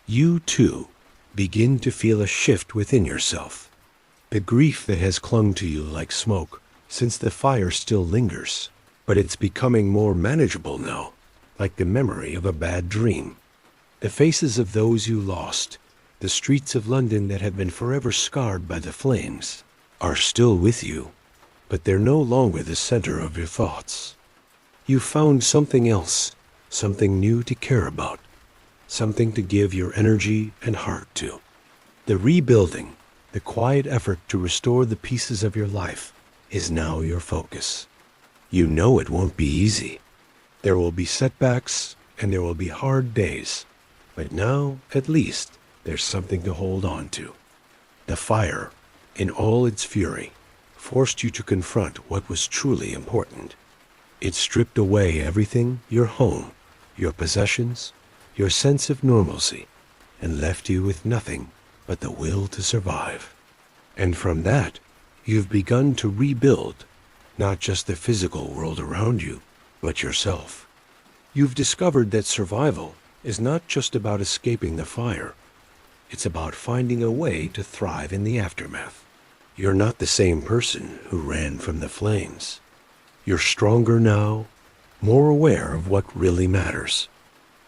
You, too, begin to feel a shift within yourself. The grief that has clung to you like smoke since the fire still lingers, but it's becoming more manageable now, like the memory of a bad dream. The faces of those you lost, the streets of London that have been forever scarred by the flames, are still with you, but they're no longer the center of your thoughts. You found something else, something new to care about, something to give your energy and heart to. The rebuilding, the quiet effort to restore the pieces of your life, is now your focus. You know it won't be easy. There will be setbacks and there will be hard days, but now, at least, there's something to hold on to. The fire, in all its fury, forced you to confront what was truly important. It stripped away everything, your home, your possessions, your sense of normalcy, and left you with nothing but the will to survive. And from that, you've begun to rebuild, not just the physical world around you, but yourself. You've discovered that survival is not just about escaping the fire. It's about finding a way to thrive in the aftermath. You're not the same person who ran from the flames. You're stronger now, more aware of what really matters.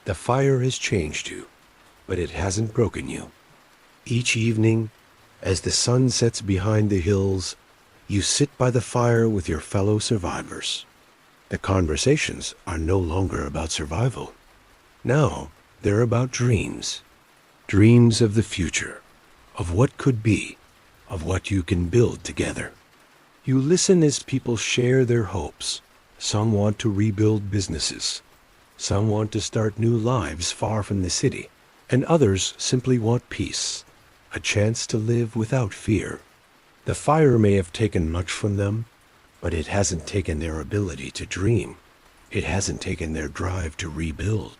The fire has changed you, but it hasn't broken you. Each evening, as the sun sets behind the hills, you sit by the fire with your fellow survivors. The conversations are no longer about survival. Now, they're about dreams. Dreams of the future, of what could be, of what you can build together. You listen as people share their hopes. Some want to rebuild businesses. Some want to start new lives far from the city. And others simply want peace, a chance to live without fear. The fire may have taken much from them, but it hasn't taken their ability to dream. It hasn't taken their drive to rebuild.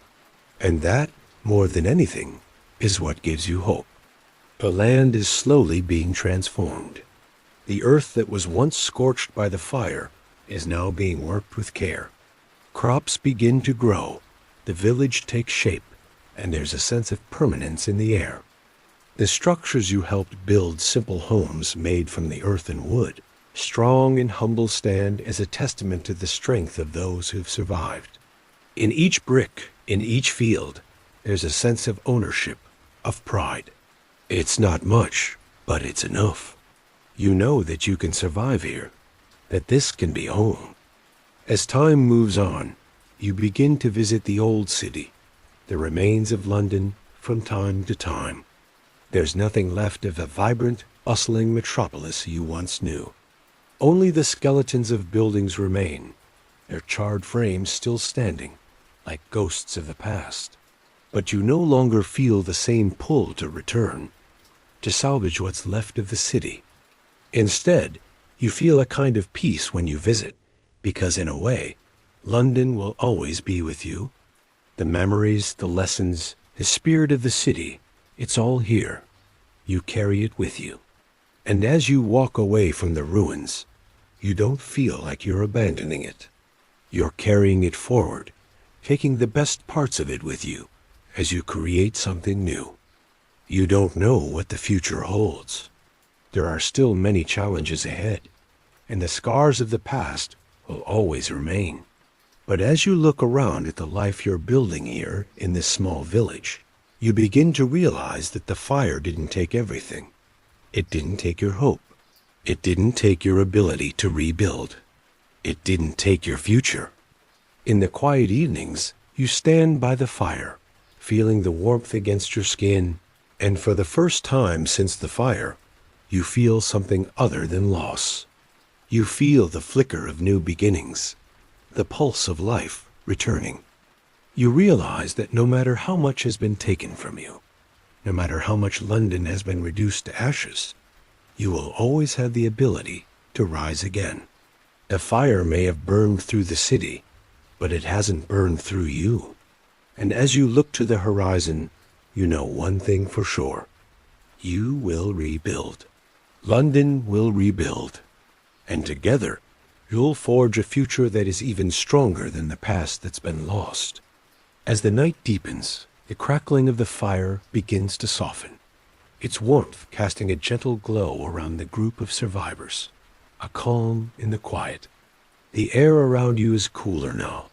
And that, more than anything, is what gives you hope. The land is slowly being transformed. The earth that was once scorched by the fire is now being worked with care. Crops begin to grow, the village takes shape, and there's a sense of permanence in the air. The structures you helped build, simple homes made from the earth and wood, strong and humble, stand as a testament to the strength of those who've survived. In each brick, in each field, there's a sense of ownership, of pride. It's not much, but it's enough. You know that you can survive here, that this can be home. As time moves on, you begin to visit the old city, the remains of London, from time to time. There's nothing left of the vibrant, bustling metropolis you once knew. Only the skeletons of buildings remain, their charred frames still standing, like ghosts of the past. But you no longer feel the same pull to return, to salvage what's left of the city. Instead, you feel a kind of peace when you visit, because in a way, London will always be with you. The memories, the lessons, the spirit of the city, it's all here. You carry it with you. And as you walk away from the ruins, you don't feel like you're abandoning it. You're carrying it forward, taking the best parts of it with you as you create something new. You don't know what the future holds. There are still many challenges ahead, and the scars of the past will always remain. But as you look around at the life you're building here in this small village, you begin to realize that the fire didn't take everything. It didn't take your hope. It didn't take your ability to rebuild. It didn't take your future. In the quiet evenings, You stand by the fire, feeling the warmth against your skin, and for the first time since the fire, you feel something other than loss. You feel the flicker of new beginnings, the pulse of life returning. You realize that no matter how much has been taken from you, no matter how much London has been reduced to ashes, you will always have the ability to rise again. A fire may have burned through the city, but it hasn't burned through you. And as you look to the horizon, you know one thing for sure. You will rebuild. London will rebuild. And together, you'll forge a future that is even stronger than the past that's been lost. As the night deepens, the crackling of the fire begins to soften, its warmth casting a gentle glow around the group of survivors, a calm in the quiet. The air around you is cooler now,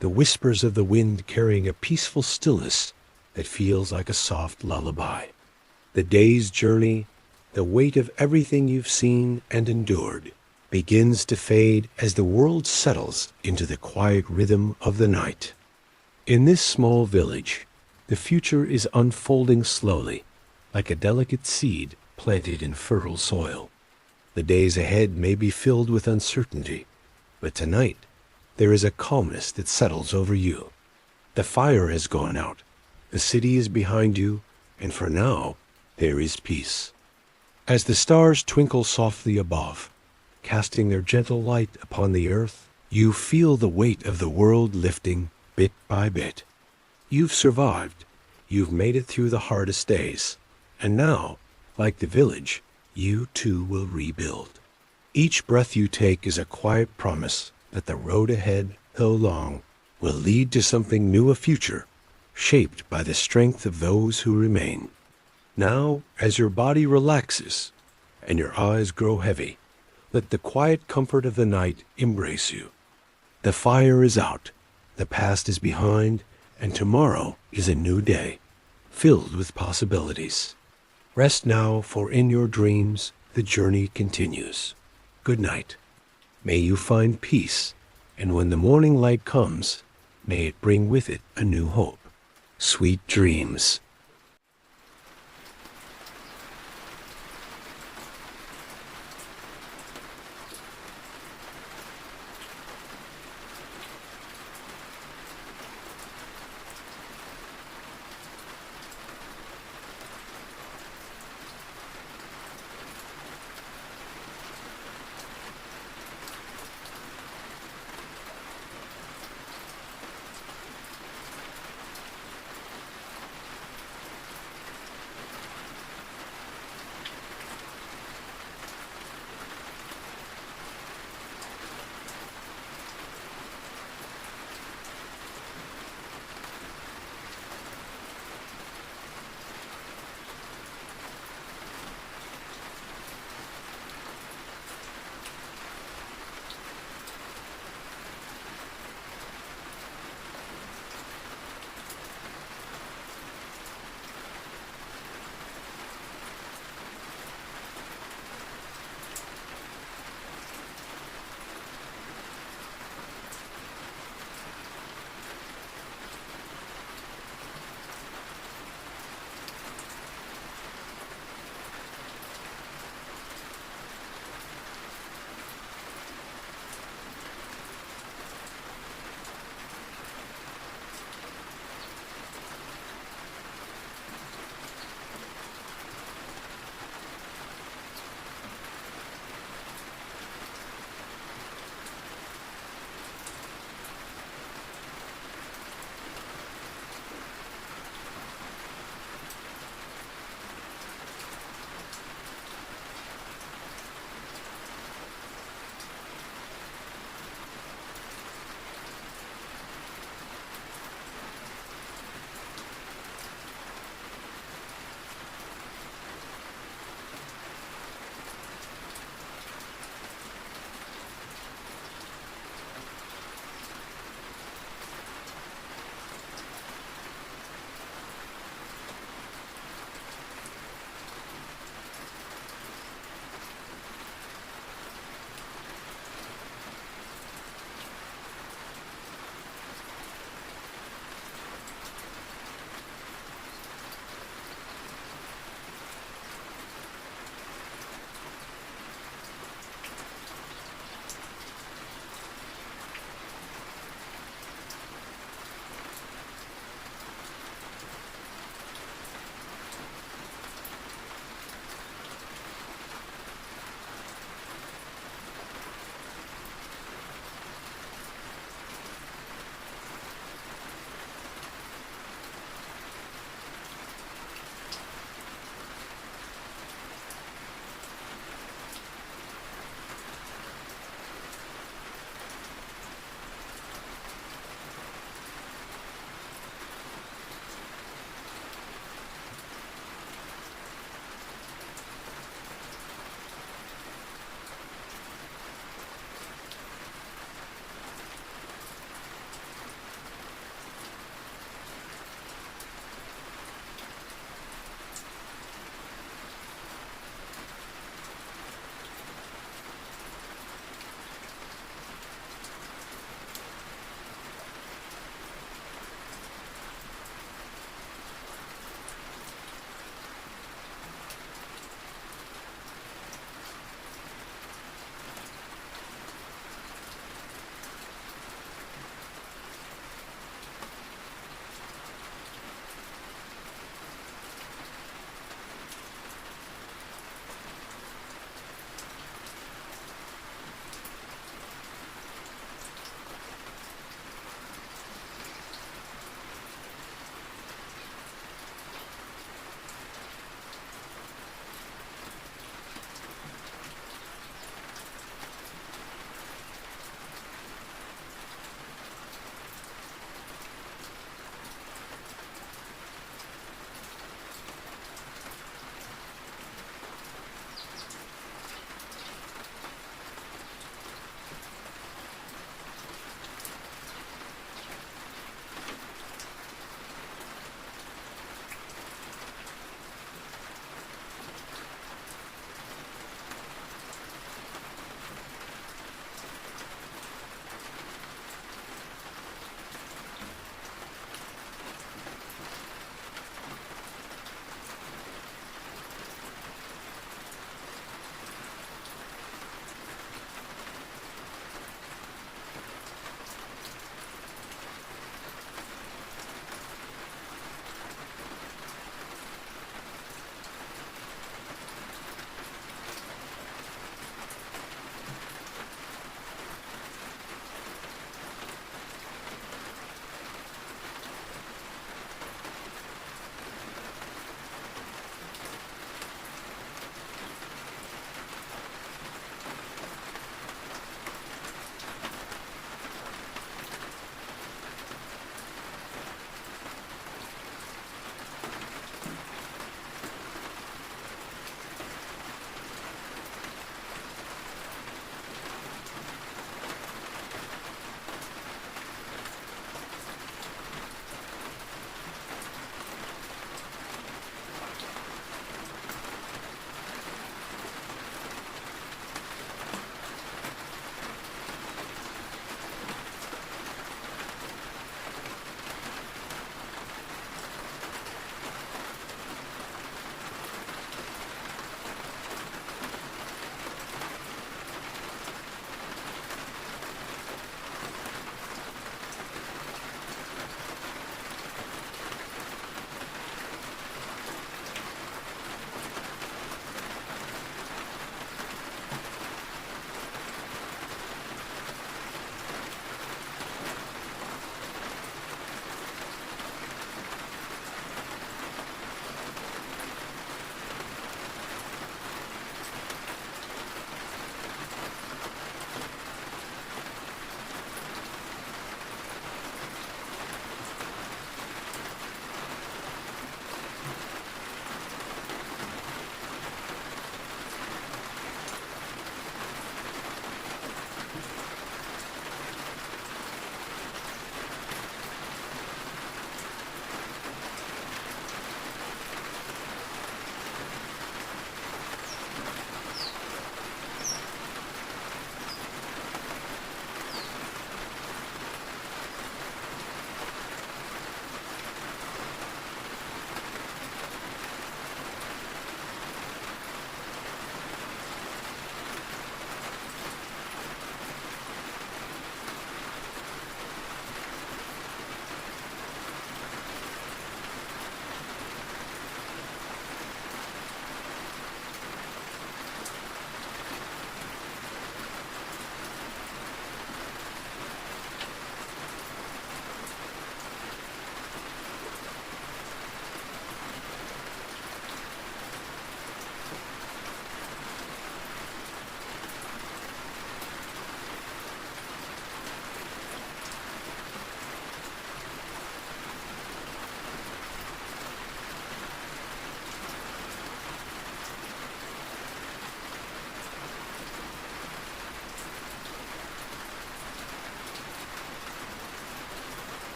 the whispers of the wind carrying a peaceful stillness that feels like a soft lullaby. The day's journey, the weight of everything you've seen and endured, begins to fade as the world settles into the quiet rhythm of the night. In this small village, the future is unfolding slowly, like a delicate seed planted in fertile soil. The days ahead may be filled with uncertainty, but tonight there is a calmness that settles over you. The fire has gone out, the city is behind you, and for now there is peace. As the stars twinkle softly above, casting their gentle light upon the earth, you feel the weight of the world lifting bit by bit. You've survived. You've made it through the hardest days. And now, like the village, you too will rebuild. Each breath you take is a quiet promise that the road ahead, though long, will lead to something new, a future shaped by the strength of those who remain. Now, as your body relaxes and your eyes grow heavy, let the quiet comfort of the night embrace you. The fire is out, the past is behind, and tomorrow is a new day, filled with possibilities. Rest now, for in your dreams the journey continues. Good night. May you find peace, and when the morning light comes, may it bring with it a new hope. Sweet dreams.